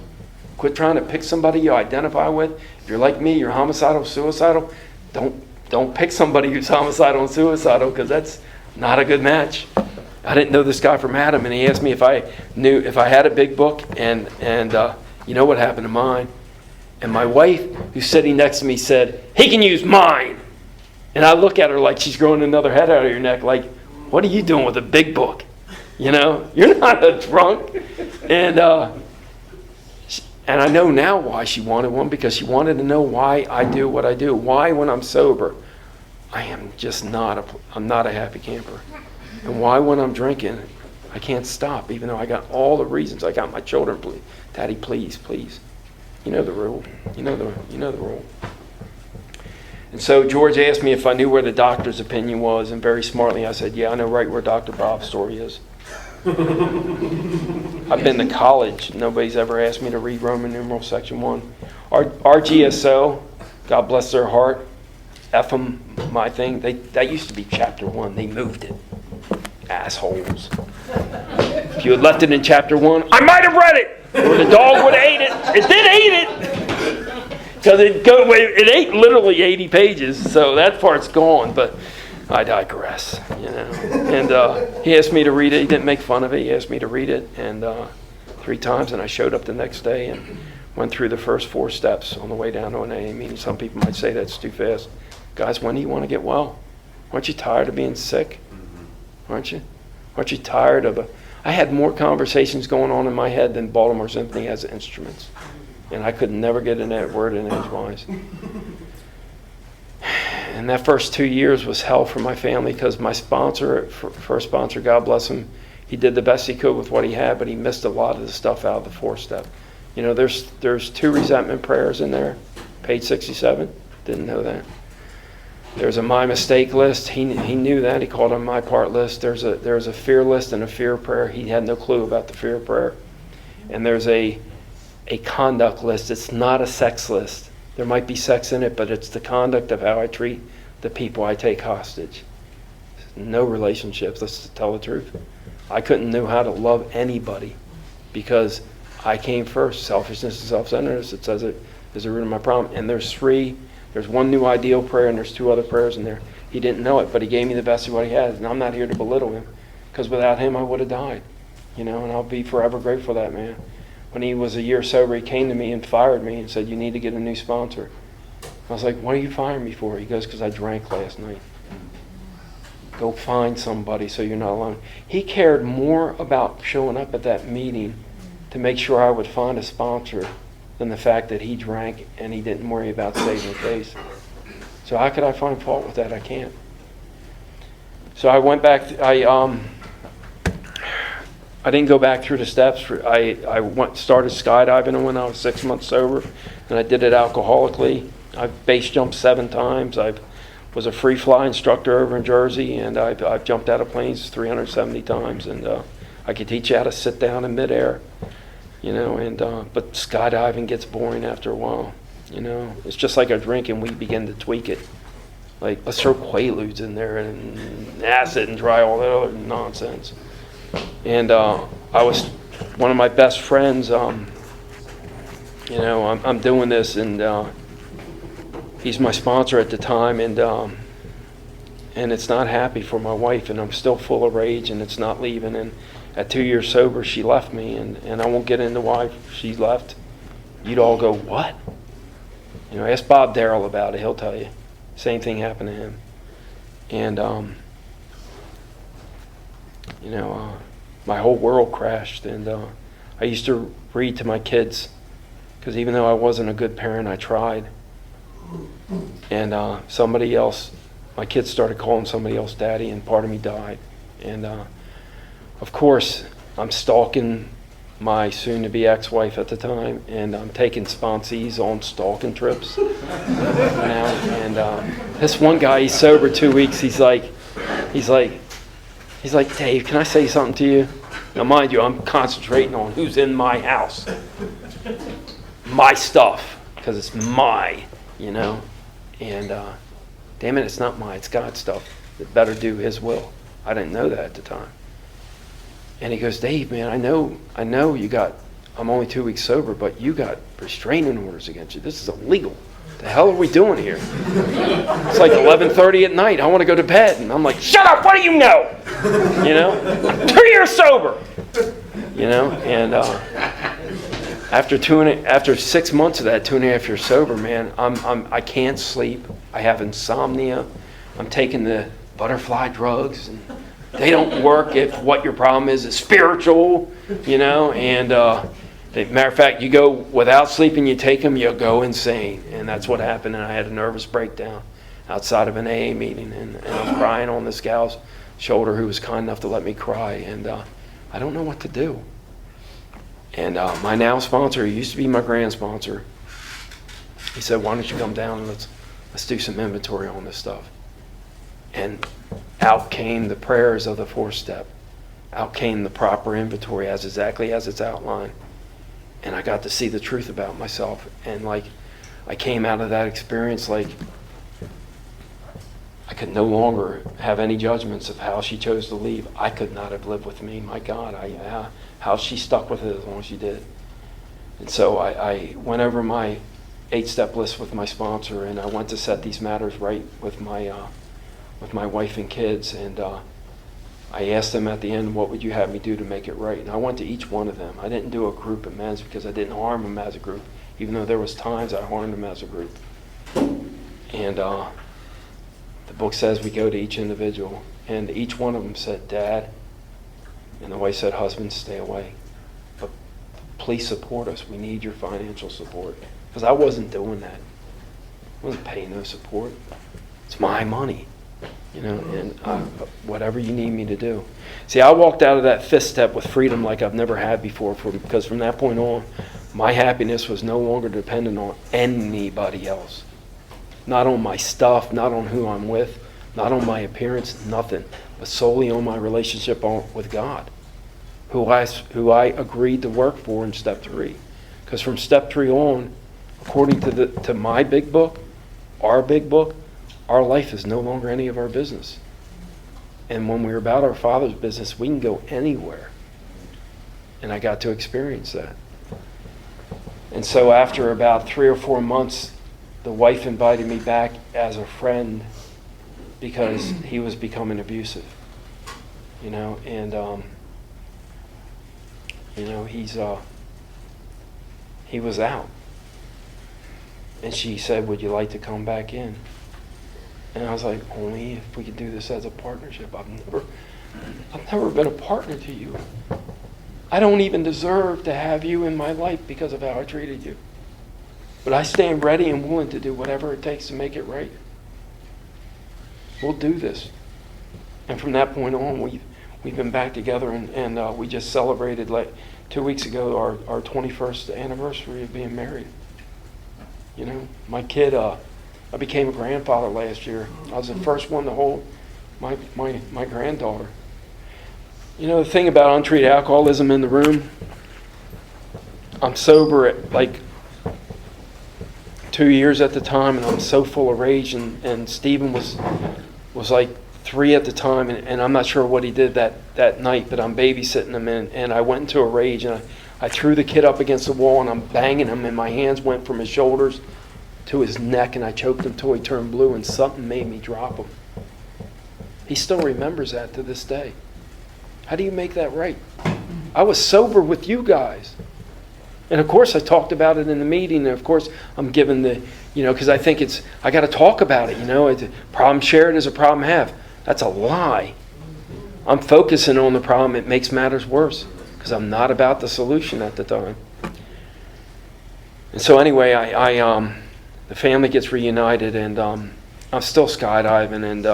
Quit trying to pick somebody you identify with. If you're like me, you're homicidal, suicidal. Don't pick somebody who's homicidal and suicidal because that's not a good match. I didn't know this guy from Adam, and he asked me if I had a big book, and you know what happened to mine. And my wife, who's sitting next to me, said, "He can use mine." And I look at her like she's growing another head out of your neck, like, "What are you doing with a big book? You're not a drunk." And I know now why she wanted one, because she wanted to know why I do what I do. Why, when I'm sober, I'm not a happy camper. And why, when I'm drinking, I can't stop, even though I got all the reasons. I got my children, please. Daddy, please. You know the rule. You know the rule. And so George asked me if I knew where the doctor's opinion was, and very smartly I said, "Yeah, I know right where Dr. Bob's story is." I've been to college. Nobody's ever asked me to read Roman numeral section 1. Our GSO, God bless their heart, F them, my thing, that used to be chapter 1. They moved it. Assholes. If you had left it in chapter 1, I might have read it, or the dog would have ate it. It did eat it, because it ate literally 80 pages, so that part's gone. But I digress, And he asked me to read it. He didn't make fun of it. He asked me to read it, and 3 times, and I showed up the next day. And went through the first 4 steps on the way down to an AA meeting. Some people might say that's too fast. Guys, when do you want to get well? Aren't you tired of being sick? Aren't you? Aren't you tired of I had more conversations going on in my head than Baltimore Symphony has instruments. And I could never get in that word in edgewise. And that first 2 years was hell for my family because my sponsor, first sponsor, God bless him, he did the best he could with what he had, but he missed a lot of the stuff out of the 4-step. You know, there's 2 resentment prayers in there, page 67. Didn't know that. There's a my mistake list. He knew that. He called it my part list. There's a fear list and a fear prayer. He had no clue about the fear prayer. And there's a conduct list. It's not a sex list. There might be sex in it, but it's the conduct of how I treat the people I take hostage. No relationships, let's tell the truth. I couldn't know how to love anybody because I came first. Selfishness and self-centeredness, it says it is the root of my problem. And there's 1 new ideal prayer and there's 2 other prayers in there. He didn't know it, but he gave me the best of what he has. And I'm not here to belittle him because without him I would have died. You know, and I'll be forever grateful for that man. When he was a year sober, he came to me and fired me and said, you need to get a new sponsor. I was like, what are you firing me for? He goes, because I drank last night. Go find somebody so you're not alone. He cared more about showing up at that meeting to make sure I would find a sponsor than the fact that he drank and he didn't worry about saving face. So how could I find fault with that? I can't. So I went back, I didn't go back through the steps. I started skydiving when I was 6 months sober, and I did it alcoholically. I've base jumped 7 times. I was a free fly instructor over in Jersey, and I've jumped out of planes 370 times. And I could teach you how to sit down in midair, you know. And but skydiving gets boring after a while, you know. It's just like a drink, and we begin to tweak it. Like, let's throw Quaaludes in there and acid and try all that other nonsense. And I was one of my best friends. You know, I'm doing this, and he's my sponsor at the time, and it's not happy for my wife, and I'm still full of rage, and it's not leaving. And at 2 years sober, she left me, and I won't get into why she left. You'd all go, what? You know, ask Bob Darrell about it. He'll tell you. Same thing happened to him. And you know, my whole world crashed, and I used to read to my kids, because even though I wasn't a good parent, I tried. And somebody else, my kids started calling somebody else daddy, and part of me died. And of course, I'm stalking my soon-to-be ex-wife at the time, and I'm taking sponsees on stalking trips. You know? And this one guy, he's sober 2 weeks. He's like, Dave, can I say something to you? Now, mind you, I'm concentrating on who's in my house, my stuff, because it's my, you know. And damn it, it's not mine. It's God's stuff. It better do His will. I didn't know that at the time. And he goes, Dave, man, I know you got, I'm only 2 weeks sober, but you got restraining orders against you. This is illegal. The hell are we doing here? It's like 11:30 at night. I want to go to bed. And I'm like, shut up, what do you know? You know? 2 years sober. You know? And after 6 months of that, 2.5 years sober, man, I can't sleep. I have insomnia. I'm taking the butterfly drugs, and they don't work if what your problem is spiritual, you know. And matter of fact, you go without sleeping, you take them, you'll go insane. And that's what happened. And I had a nervous breakdown outside of an AA meeting, and I'm crying on this gal's shoulder who was kind enough to let me cry. And I don't know what to do. And my now sponsor, he used to be my grand sponsor, he said, why don't you come down and let's do some inventory on this stuff. And out came the prayers of the 4-step. Out came the proper inventory as exactly as it's outlined. And I got to see the truth about myself. And like, I came out of that experience like I could no longer have any judgments of how she chose to leave. I could not have lived with me. My God, how she stuck with it as long as she did. And so I went over my 8-step list with my sponsor, and I went to set these matters right with my wife and kids. And I asked them at the end, what would you have me do to make it right? And I went to each one of them. I didn't do a group amends because I didn't harm them as a group. even though there was times I harmed them as a group. And the book says we go to each individual, and each one of them said, "Dad," and the wife said, "Husband, stay away. But please support us. We need your financial support." Because I wasn't doing that. I wasn't paying no support. It's my money, and whatever you need me to do. See, I walked out of that fifth step with freedom like I've never had before, because from that point on, my happiness was no longer dependent on anybody else. Not on my stuff, not on who I'm with, not on my appearance, nothing, but solely on my relationship with God, who I agreed to work for in step 3. Because from step 3 on, according to my big book, our big book, our life is no longer any of our business. And when we're about our Father's business, we can go anywhere. And I got to experience that. And so after about 3 or 4 months, the wife invited me back as a friend because he was becoming abusive. And he was out. And she said, "Would you like to come back in?" And I was like, "Only if we could do this as a partnership. I've never been a partner to you. I don't even deserve to have you in my life because of how I treated you. But I stand ready and willing to do whatever it takes to make it right. We'll do this." And from that point on, we've been back together, and we just celebrated, like 2 weeks ago, our 21st anniversary of being married. My kid, I became a grandfather last year. I was the first one to hold my granddaughter. The thing about untreated alcoholism in the room, I'm sober at like 2 years at the time, and I'm so full of rage, and Stephen was like 3 at the time, and I'm not sure what he did that night, but I'm babysitting him, and I went into a rage, and I threw the kid up against the wall, and I'm banging him, and my hands went from his shoulders to his neck, and I choked him till he turned blue, and something made me drop him. He still remembers that to this day. How do you make that right? I was sober with you guys. And of course I talked about it in the meeting, and of course I'm given the, because I think I got to talk about it, It's a problem shared is a problem halved. That's a lie. I'm focusing on the problem. It makes matters worse because I'm not about the solution at the time. And so anyway, the family gets reunited, and I'm still skydiving, and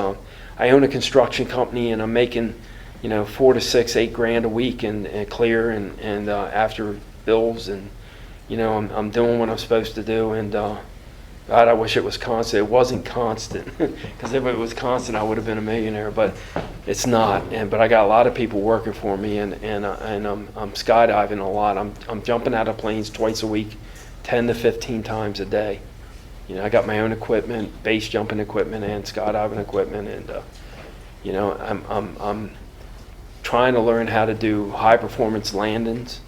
I own a construction company, and I'm making, 4 to 6, $8,000 a week and clear, and after bills, and I'm doing what I'm supposed to do, and God, I wish it was constant. It wasn't constant, because if it was constant, I would have been a millionaire, but it's not. But I got a lot of people working for me, and I'm skydiving a lot. I'm jumping out of planes twice a week, 10 to 15 times a day. I got my own equipment, base jumping equipment and skydiving equipment, and I'm trying to learn how to do high performance landings,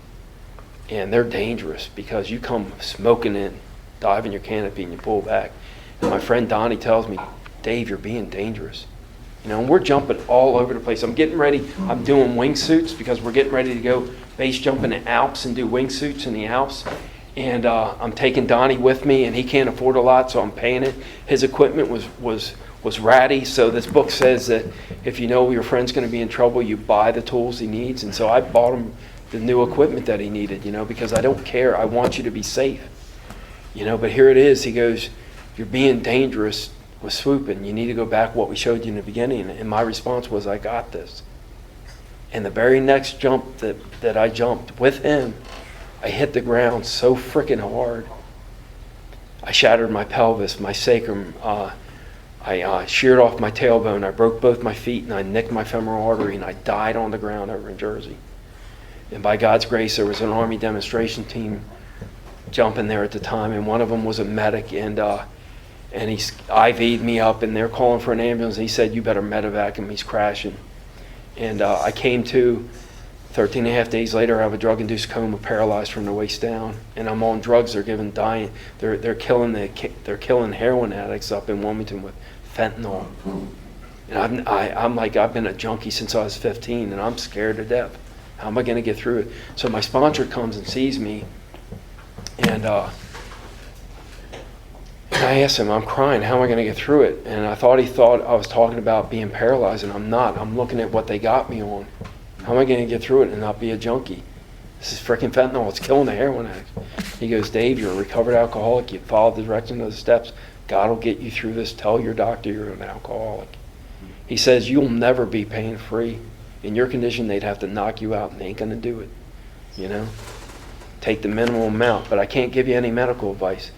and they're dangerous because you come smoking in, dive in your canopy, and you pull back. And my friend Donnie tells me, "Dave, you're being dangerous." And we're jumping all over the place. I'm getting ready. I'm doing wingsuits because we're getting ready to go base jump in the Alps and do wingsuits in the Alps. And I'm taking Donnie with me, and he can't afford a lot, so I'm paying it. His equipment was ratty, so this book says that if you know your friend's going to be in trouble, you buy the tools he needs. And so I bought him the new equipment that he needed, because I don't care. I want you to be safe. But here it is. He goes, "You're being dangerous with swooping. You need to go back what we showed you in the beginning." And my response was, "I got this." And the very next jump that I jumped with him, I hit the ground so freaking hard. I shattered my pelvis, my sacrum. I sheared off my tailbone. I broke both my feet, and I nicked my femoral artery, and I died on the ground over in Jersey. And by God's grace, there was an Army demonstration team jumping there at the time, and one of them was a medic, and he IV'd me up, and they're calling for an ambulance. He said, "You better medevac him, he's crashing." And I came to 13 and a half days later. I have a drug-induced coma, paralyzed from the waist down, and I'm on drugs. They're killing heroin addicts up in Wilmington with fentanyl. And I've been a junkie since I was 15, and I'm scared to death. How am I going to get through it? So my sponsor comes and sees me, and And I asked him, I'm crying, how am I going to get through it? And I thought he thought I was talking about being paralyzed, and I'm not. I'm looking at what they got me on. How am I going to get through it and not be a junkie? This is freaking fentanyl. It's killing the heroin addicts. He goes, Dave, you're a recovered alcoholic. You follow the direction of the steps. God will get you through this. Tell your doctor you're an alcoholic. He says, you'll never be pain-free. In your condition, they'd have to knock you out, and they ain't going to do it. You know? Take the minimum amount, but I can't give you any medical advice.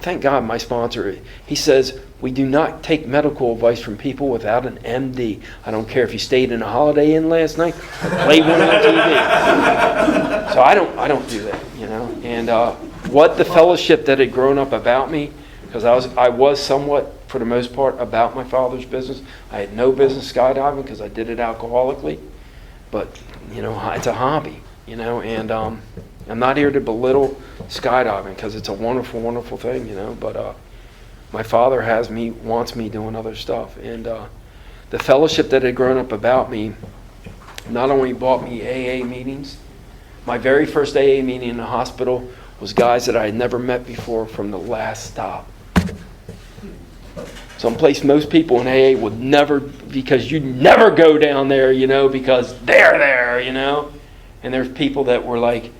Thank God my sponsor, he says, we do not take medical advice from people without an MD. I don't care if you stayed in a Holiday Inn last night or played one on TV. So I don't do that, you know. And what the fellowship that had grown up about me, because I was somewhat, for the most part, about my father's business. I had no business skydiving because I did it alcoholically. But, you know, it's a hobby, you know, and I'm not here to belittle skydiving because it's a wonderful, wonderful thing, you know, but my father wants me doing other stuff. And the fellowship that had grown up about me not only bought me AA meetings, my very first AA meeting in the hospital was guys that I had never met before from the last stop. Someplace most people in AA would never, because you never go down there, you know, because they're there, you know. And there's people that were like,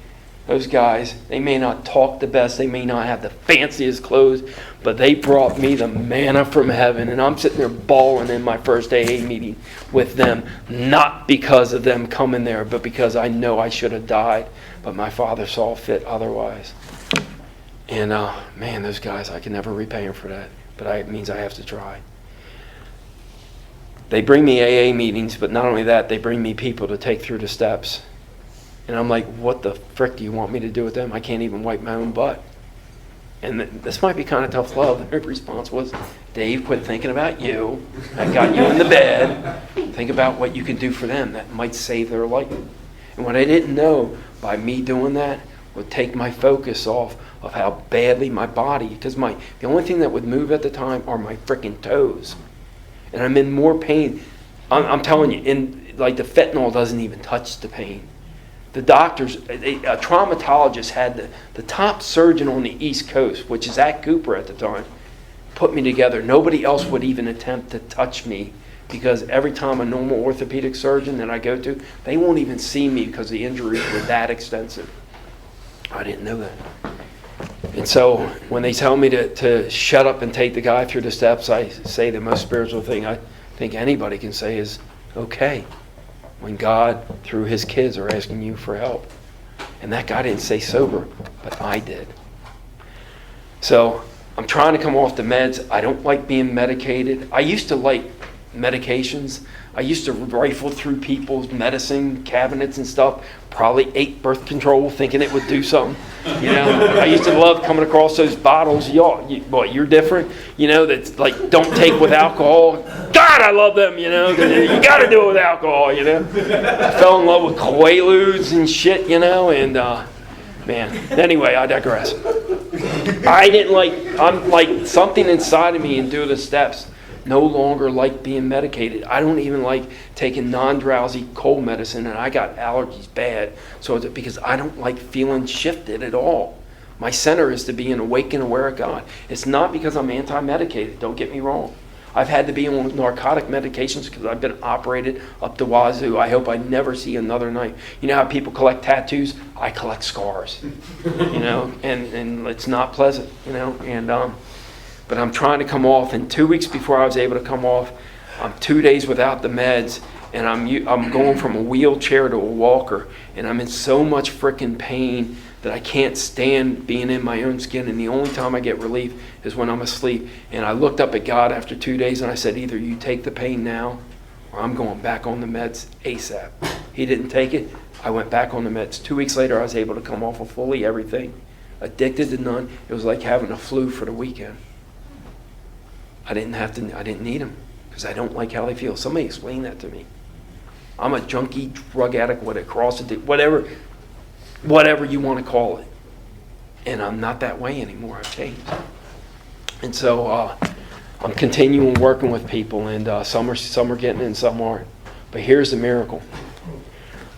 those guys, they may not talk the best, they may not have the fanciest clothes, but they brought me the manna from heaven, and I'm sitting there bawling in my first AA meeting with them, not because of them coming there, but because I know I should have died, but my father saw fit otherwise. And man, those guys, I can never repay them for that, but it means I have to try. They bring me AA meetings, but not only that, they bring me people to take through the steps. And I'm like, what the frick do you want me to do with them? I can't even wipe my own butt. And this might be kind of tough love. Their response was, Dave, quit thinking about you. I got you in the bed. Think about what you can do for them that might save their life. And what I didn't know by me doing that would take my focus off of how badly my body, because the only thing that would move at the time are my freaking toes. And I'm in more pain. I'm telling you, like the fentanyl doesn't even touch the pain. The doctors, a traumatologist had the top surgeon on the East Coast, which is Zach Cooper at the time, put me together. Nobody else would even attempt to touch me because every time a normal orthopedic surgeon that I go to, they won't even see me because the injuries were that extensive. I didn't know that. And so when they tell me to shut up and take the guy through the steps, I say the most spiritual thing I think anybody can say is, okay. When God, through his kids, are asking you for help. And that guy didn't say sober, but I did. So I'm trying to come off the meds. I don't like being medicated. I used to like medications. I used to rifle through people's medicine cabinets and stuff. Probably ate birth control thinking it would do something. You know, I used to love coming across those bottles. You're different. You know, that's like, don't take with alcohol. God, I love them, you know. You got to do it with alcohol, you know. I fell in love with Quaaludes and shit, you know, and man. Anyway, I digress. I'm like something inside of me and do the steps. No longer like being medicated. I don't even like taking non-drowsy cold medicine, and I got allergies bad. So it's because I don't like feeling shifted at all. My center is to be an awake and aware of God. It's not because I'm anti-medicated. Don't get me wrong. I've had to be on narcotic medications because I've been operated up the wazoo. I hope I never see another night. You know how people collect tattoos? I collect scars. You know, and it's not pleasant. You know, and but I'm trying to come off. And 2 weeks before I was able to come off, I'm 2 days without the meds, and I'm going from a wheelchair to a walker, and I'm in so much freaking pain that I can't stand being in my own skin, and the only time I get relief is when I'm asleep. And I looked up at God after 2 days, and I said, either you take the pain now, or I'm going back on the meds ASAP. He didn't take it. I went back on the meds. 2 weeks later, I was able to come off of fully everything. Addicted to none. It was like having a flu for the weekend. I didn't need them because I don't like how they feel. Somebody explain that to me. I'm a junkie, drug addict, whatever you want to call it. And I'm not that way anymore. I've changed. And so I'm continuing working with people, and some are getting in, some aren't. But here's the miracle.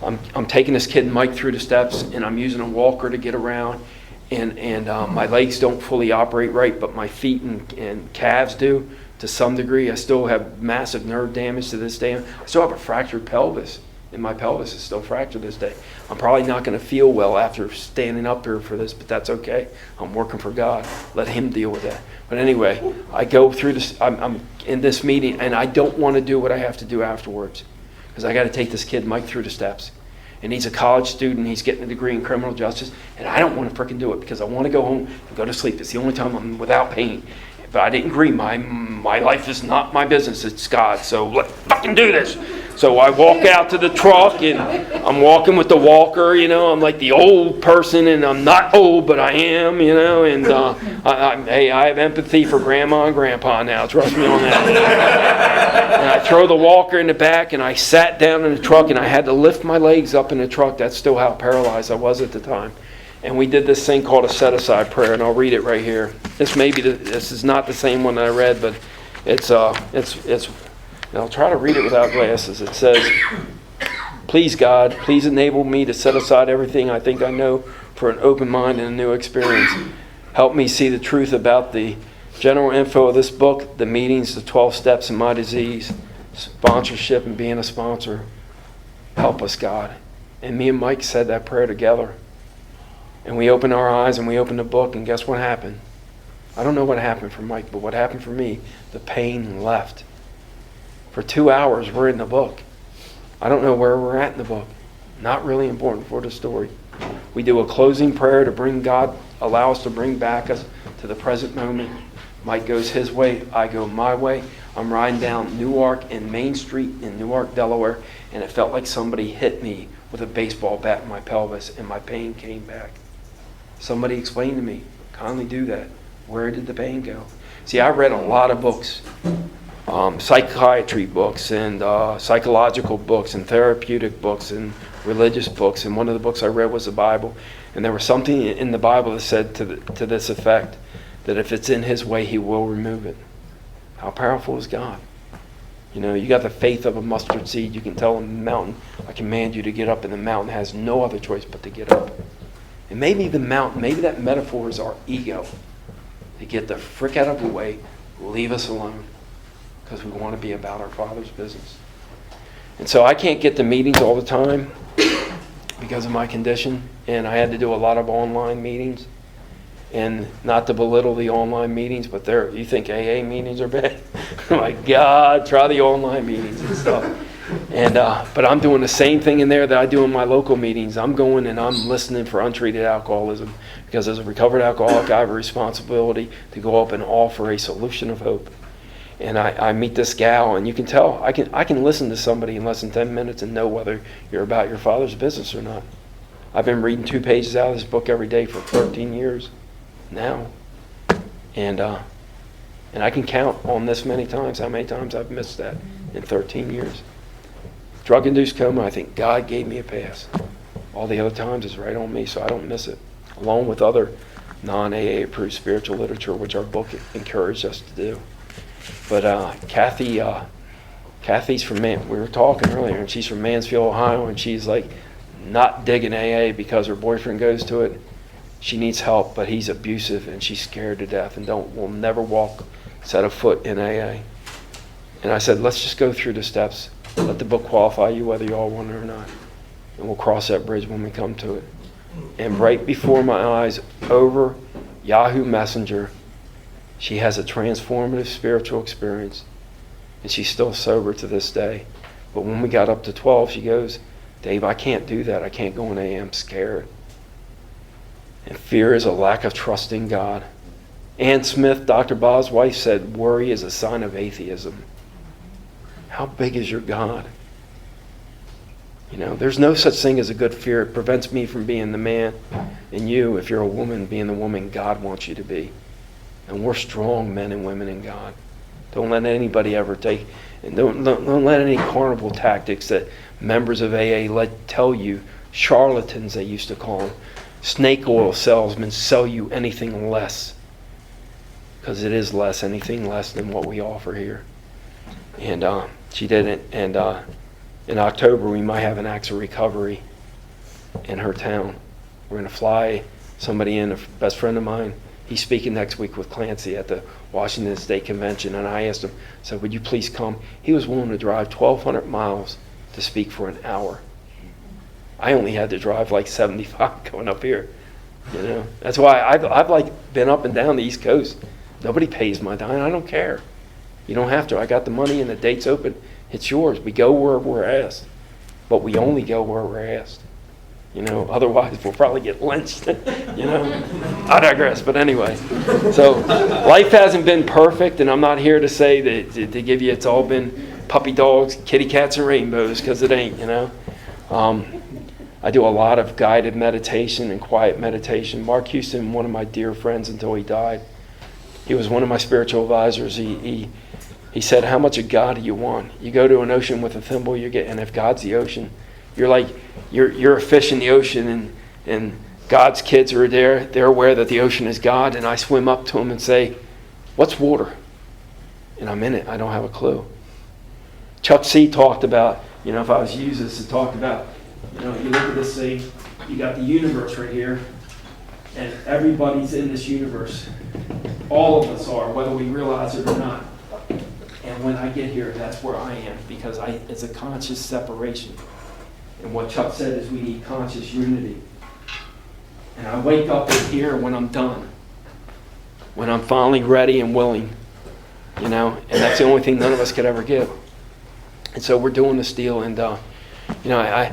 I'm taking this kid Mike through the steps, and I'm using a walker to get around. and my legs don't fully operate right, but my feet and calves do to some degree. I still have massive nerve damage to this day. I still have a fractured pelvis, and my pelvis is still fractured this day. I'm probably not going to feel well after standing up here for this, but that's okay. I'm working for God. Let Him deal with that. But anyway, I go through this. I'm in this meeting, and I don't want to do what I have to do afterwards, because I got to take this kid Mike through the steps. And he's a college student. He's getting a degree in criminal justice, and I don't want to freaking do it because I want to go home and go to sleep. It's the only time I'm without pain. But I didn't agree. My life is not my business. It's God. So let's fucking do this. So I walk out to the truck, and I'm walking with the walker. I'm like the old person, and I'm not old, but I am. And I have empathy for Grandma and Grandpa now. Trust me on that. And I throw the walker in the back, and I sat down in the truck, and I had to lift my legs up in the truck. That's still how paralyzed I was at the time. And we did this thing called a set-aside prayer, and I'll read it right here. This is not the same one that I read, but it's. I'll try to read it without glasses. It says, "Please God, please enable me to set aside everything I think I know for an open mind and a new experience. Help me see the truth about the general info of this book, the meetings, the 12 steps in my disease, sponsorship and being a sponsor. Help us, God." And me and Mike said that prayer together. And we opened our eyes and we opened the book, and guess what happened? I don't know what happened for Mike, but what happened for me, the pain left. For 2 hours, we're in the book. I don't know where we're at in the book. Not really important for the story. We do a closing prayer to bring God, allow us to bring back us to the present moment. Mike goes his way, I go my way. I'm riding down Newark and Main Street in Newark, Delaware, and it felt like somebody hit me with a baseball bat in my pelvis, and my pain came back. Somebody explained to me, kindly do that. Where did the pain go? See, I read a lot of books. Psychiatry books and psychological books and therapeutic books and religious books, and one of the books I read was the Bible, and there was something in the Bible that said to this effect, that if it's in His way, He will remove it. How powerful is God? You got the faith of a mustard seed. You can tell a mountain, I command you to get up, and the mountain has no other choice but to get up. And maybe the mountain, maybe that metaphor is our ego. To get the frick out of the way, leave us alone. Because we want to be about our Father's business. And so I can't get to meetings all the time because of my condition, and I had to do a lot of online meetings. And not to belittle the online meetings, but you think AA meetings are bad? My God, try the online meetings and stuff. But I'm doing the same thing in there that I do in my local meetings. I'm going and I'm listening for untreated alcoholism, because as a recovered alcoholic, I have a responsibility to go up and offer a solution of hope. And I meet this gal, and you can tell, I can listen to somebody in less than 10 minutes and know whether you're about your Father's business or not. I've been reading 2 pages out of this book every day for 13 years now. And I can count on this many times how many times I've missed that in 13 years. Drug-induced coma, I think God gave me a pass. All the other times is right on me, so I don't miss it. Along with other non-AA approved spiritual literature, which our book encouraged us to do. But Kathy's from we were talking earlier, and she's from Mansfield, Ohio, and she's like not digging AA because her boyfriend goes to it. She needs help, but he's abusive, and she's scared to death, and will never set a foot in AA. And I said, let's just go through the steps. Let the book qualify you whether you all want it or not, and we'll cross that bridge when we come to it. And right before my eyes, over Yahoo Messenger, she has a transformative spiritual experience, and she's still sober to this day. But when we got up to 12, she goes, Dave, I can't do that. I can't go in AA. I'm scared. And fear is a lack of trust in God. Ann Smith, Dr. Bob's wife, said worry is a sign of atheism. How big is your God? There's no such thing as a good fear. It prevents me from being the man, and you, if you're a woman, being the woman God wants you to be. And we're strong men and women in God. Don't let anybody ever and don't let any carnival tactics that members of AA tell you, charlatans they used to call them, snake oil salesmen, sell you anything less. Because it is less, anything less than what we offer here. And she didn't. And in October, we might have an Acts of Recovery in her town. We're going to fly somebody in, a best friend of mine. He's speaking next week with Clancy at the Washington State Convention, and I asked him, I said, would you please come? He was willing to drive 1,200 miles to speak for an hour. I only had to drive like 75 going up here. You know, that's why I've like been up and down the East Coast. Nobody pays my dime. I don't care. You don't have to. I got the money and the date's open. It's yours. We go where we're asked, but we only go where we're asked. You know, otherwise we'll probably get lynched. You know, I digress. But anyway, so life hasn't been perfect, and I'm not here to say that to give you it's all been puppy dogs, kitty cats, and rainbows, because it ain't. You know, I do a lot of guided meditation and quiet meditation. Mark Houston, one of my dear friends until he died, he was one of my spiritual advisors. He said, "How much of God do you want? You go to an ocean with a thimble, and if God's the ocean, you're like you're a fish in the ocean, and God's kids are there. They're aware that the ocean is God, and I swim up to them and say, 'What's water?' And I'm in it. I don't have a clue." Chuck C. talked about, you know, if I was to use this, it talked about, you know, you look at this thing, you got the universe right here, and everybody's in this universe. All of us are, whether we realize it or not. And when I get here, that's where I am, because it's a conscious separation. And what Chuck said is we need conscious unity. And I wake up in here when I'm done, when I'm finally ready and willing, you know, and that's the only thing none of us could ever give. And so we're doing this deal, and you know, I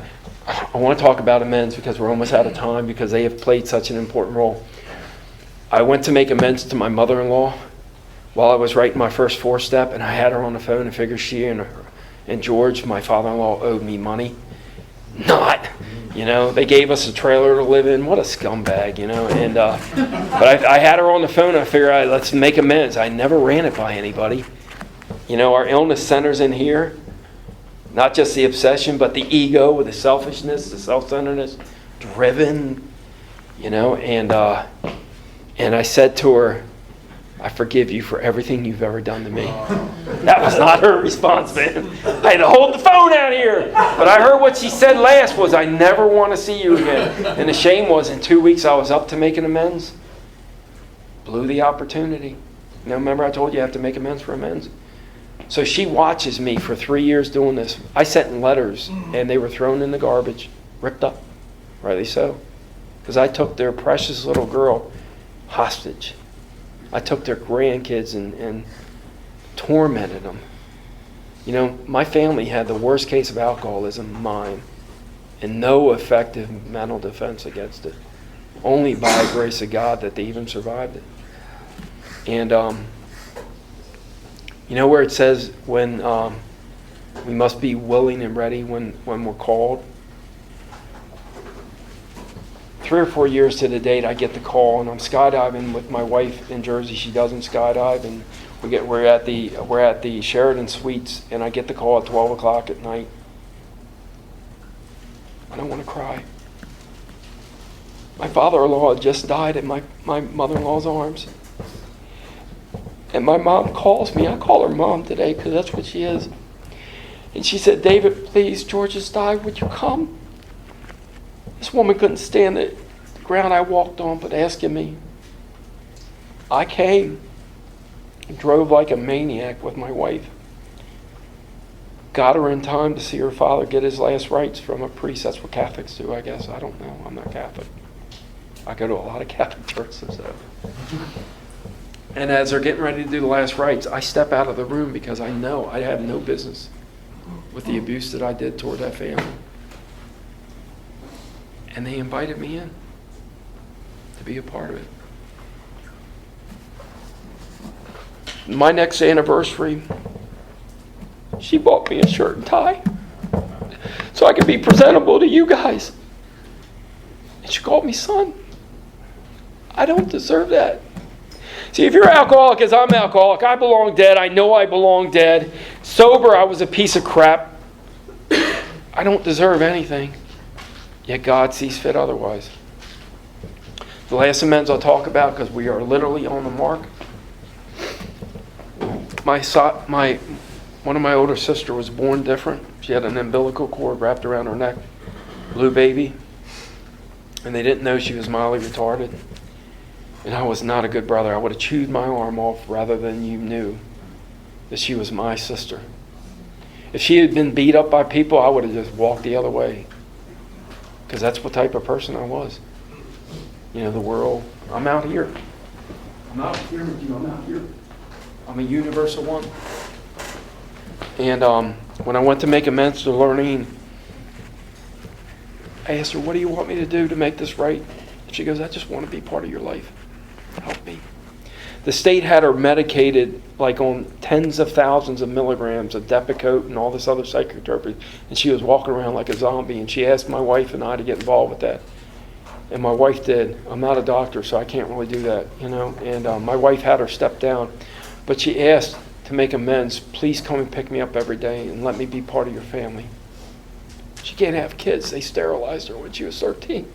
want to talk about amends because we're almost out of time, because they have played such an important role. I went to make amends to my mother-in-law while I was writing my first 4-step, and I had her on the phone, and figured she and George, my father-in-law, owed me money. Not, you know, they gave us a trailer to live in. What a scumbag, you know. And but I had her on the phone, and I figured, let's make amends. I never ran it by anybody. You know, our illness centers in here. Not just the obsession, but the ego, the selfishness, the self-centeredness, driven, you know. And I said to her, "I forgive you for everything you've ever done to me." That was not her response, man. I had to hold the phone out here. But I heard what she said last was, "I never want to see you again." And the shame was, in 2 weeks I was up to making amends. Blew the opportunity. You know, remember I told you I have to make amends for amends? So she watches me for 3 years doing this. I sent in letters, and they were thrown in the garbage, ripped up, rightly so, because I took their precious little girl hostage. I took their grandkids and tormented them. You know, my family had the worst case of alcoholism, mine, and no effective mental defense against it. Only by the grace of God that they even survived it. And you know where it says when we must be willing and ready when we're called? 3 or 4 years to the date, I get the call, and I'm skydiving with my wife in Jersey. She doesn't skydive, and we're at the Sheridan Suites, and I get the call at 12 o'clock at night. I don't want to cry. My father-in-law had just died in my mother-in-law's arms. And my mom calls me. I call her mom today because that's what she is. And she said, "David, please, George has died. Would you come?" This woman couldn't stand the ground I walked on, but asking me. I came. Drove like a maniac with my wife. Got her in time to see her father get his last rites from a priest. That's what Catholics do, I guess. I don't know. I'm not Catholic. I go to a lot of Catholic churches, though. And as they're getting ready to do the last rites, I step out of the room because I know I have no business with the abuse that I did toward that family. And they invited me in to be a part of it. My next anniversary, she bought me a shirt and tie so I could be presentable to you guys. And she called me son. I don't deserve that. See, if you're alcoholic as I'm alcoholic, I belong dead. I know I belong dead. Sober, I was a piece of crap. I don't deserve anything. Yet God sees fit otherwise. The last amends I'll talk about, because we are literally on the mark. One of my older sister was born different. She had an umbilical cord wrapped around her neck. Blue baby. and they didn't know she was mildly retarded. And I was not a good brother. I would have chewed my arm off rather than you knew that she was my sister. If she had been beat up by people, I would have just walked the other way. Because that's what type of person I was. You know, the world, I'm out here. I'm out here with you, I'm out here. I'm a universal one. And when I went to make amends to Lorraine, I asked her, what do you want me to do to make this right? And she goes, I just want to be part of your life. Help me. The state had her medicated like on tens of thousands of milligrams of Depakote and all this other psychotherapy, and she was walking around like a zombie, and she asked my wife and I to get involved with that. And my wife did. I'm not a doctor, so I can't really do that, you know. And my wife had her step down, but she asked to make amends, please come and pick me up every day and let me be part of your family. She can't have kids. They sterilized her when she was 13.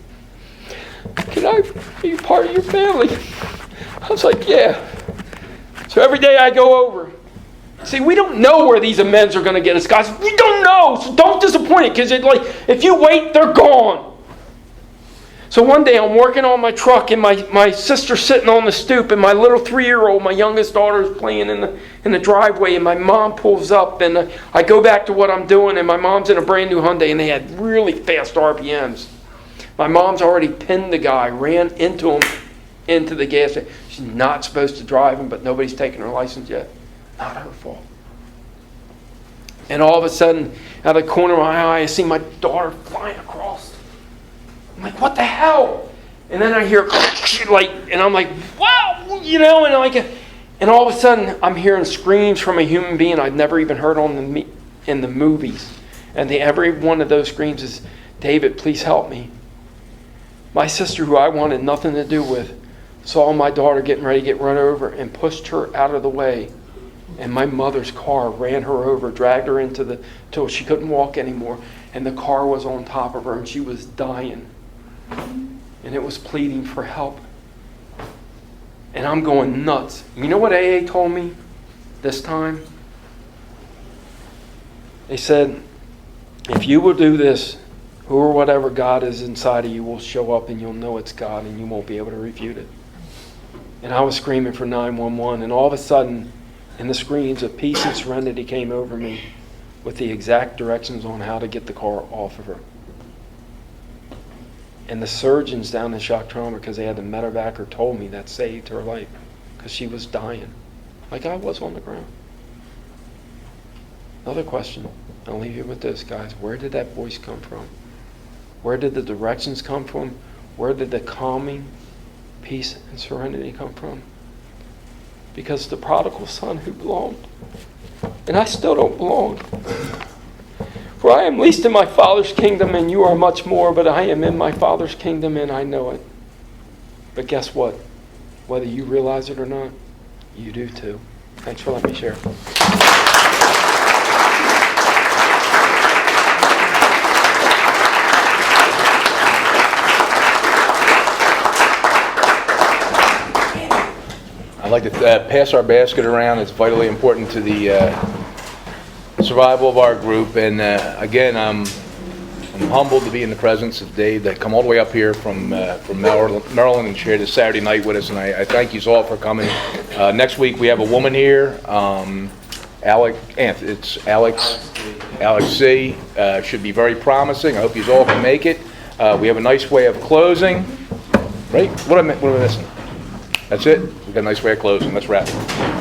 Can I be part of your family? I was like, yeah. So every day I go over. See, we don't know where these amends are going to get us, guys. We don't know. So don't disappoint it, because if you wait, they're gone. So one day I'm working on my truck, and my sister's sitting on the stoop, and my little 3-year-old, my youngest daughter, is playing in the driveway, and my mom pulls up, and I go back to what I'm doing, and my mom's in a brand new Hyundai, and they had really fast RPMs. My mom's already pinned the guy, ran into him, into the gas station. She's not supposed to drive him, but nobody's taken her license yet. Not her fault. And all of a sudden, out of the corner of my eye, I see my daughter flying across. I'm like, what the hell? And then I hear and I'm like, wow, you know, and all of a sudden I'm hearing screams from a human being I'd never even heard in the movies. And every one of those screams is, David, please help me. My sister, who I wanted nothing to do with, saw my daughter getting ready to get run over and pushed her out of the way. And my mother's car ran her over, dragged her till she couldn't walk anymore. And the car was on top of her, and she was dying. And it was pleading for help. And I'm going nuts. You know what AA told me this time? They said, if you will do this, who or whatever God is inside of you will show up, and you'll know it's God, and you won't be able to refute it. And I was screaming for 911, and all of a sudden, in the screams, a peace and serenity came over me with the exact directions on how to get the car off of her. And the surgeons down in shock trauma, because they had to medevac her, told me that saved her life, because she was dying, like I was on the ground. Another question. I'll leave you with this, guys. Where did that voice come from? Where did the directions come from? Where did the calming peace and serenity come from? Because the prodigal son who belonged, and I still don't belong. For I am least in my Father's kingdom, and you are much more, but I am in my Father's kingdom, and I know it. But guess what? Whether you realize it or not, you do too. Thanks for letting me share. I'd like to pass our basket around. It's vitally important to the survival of our group. And again, I'm humbled to be in the presence of Dave, that come all the way up here from Maryland and share this Saturday night with us. And I thank you all for coming. Next week we have a woman here, Alex C. Should be very promising. I hope you all can make it. We have a nice way of closing. Right? What am I missing? That's it? We've got a nice way of closing. Let's wrap it.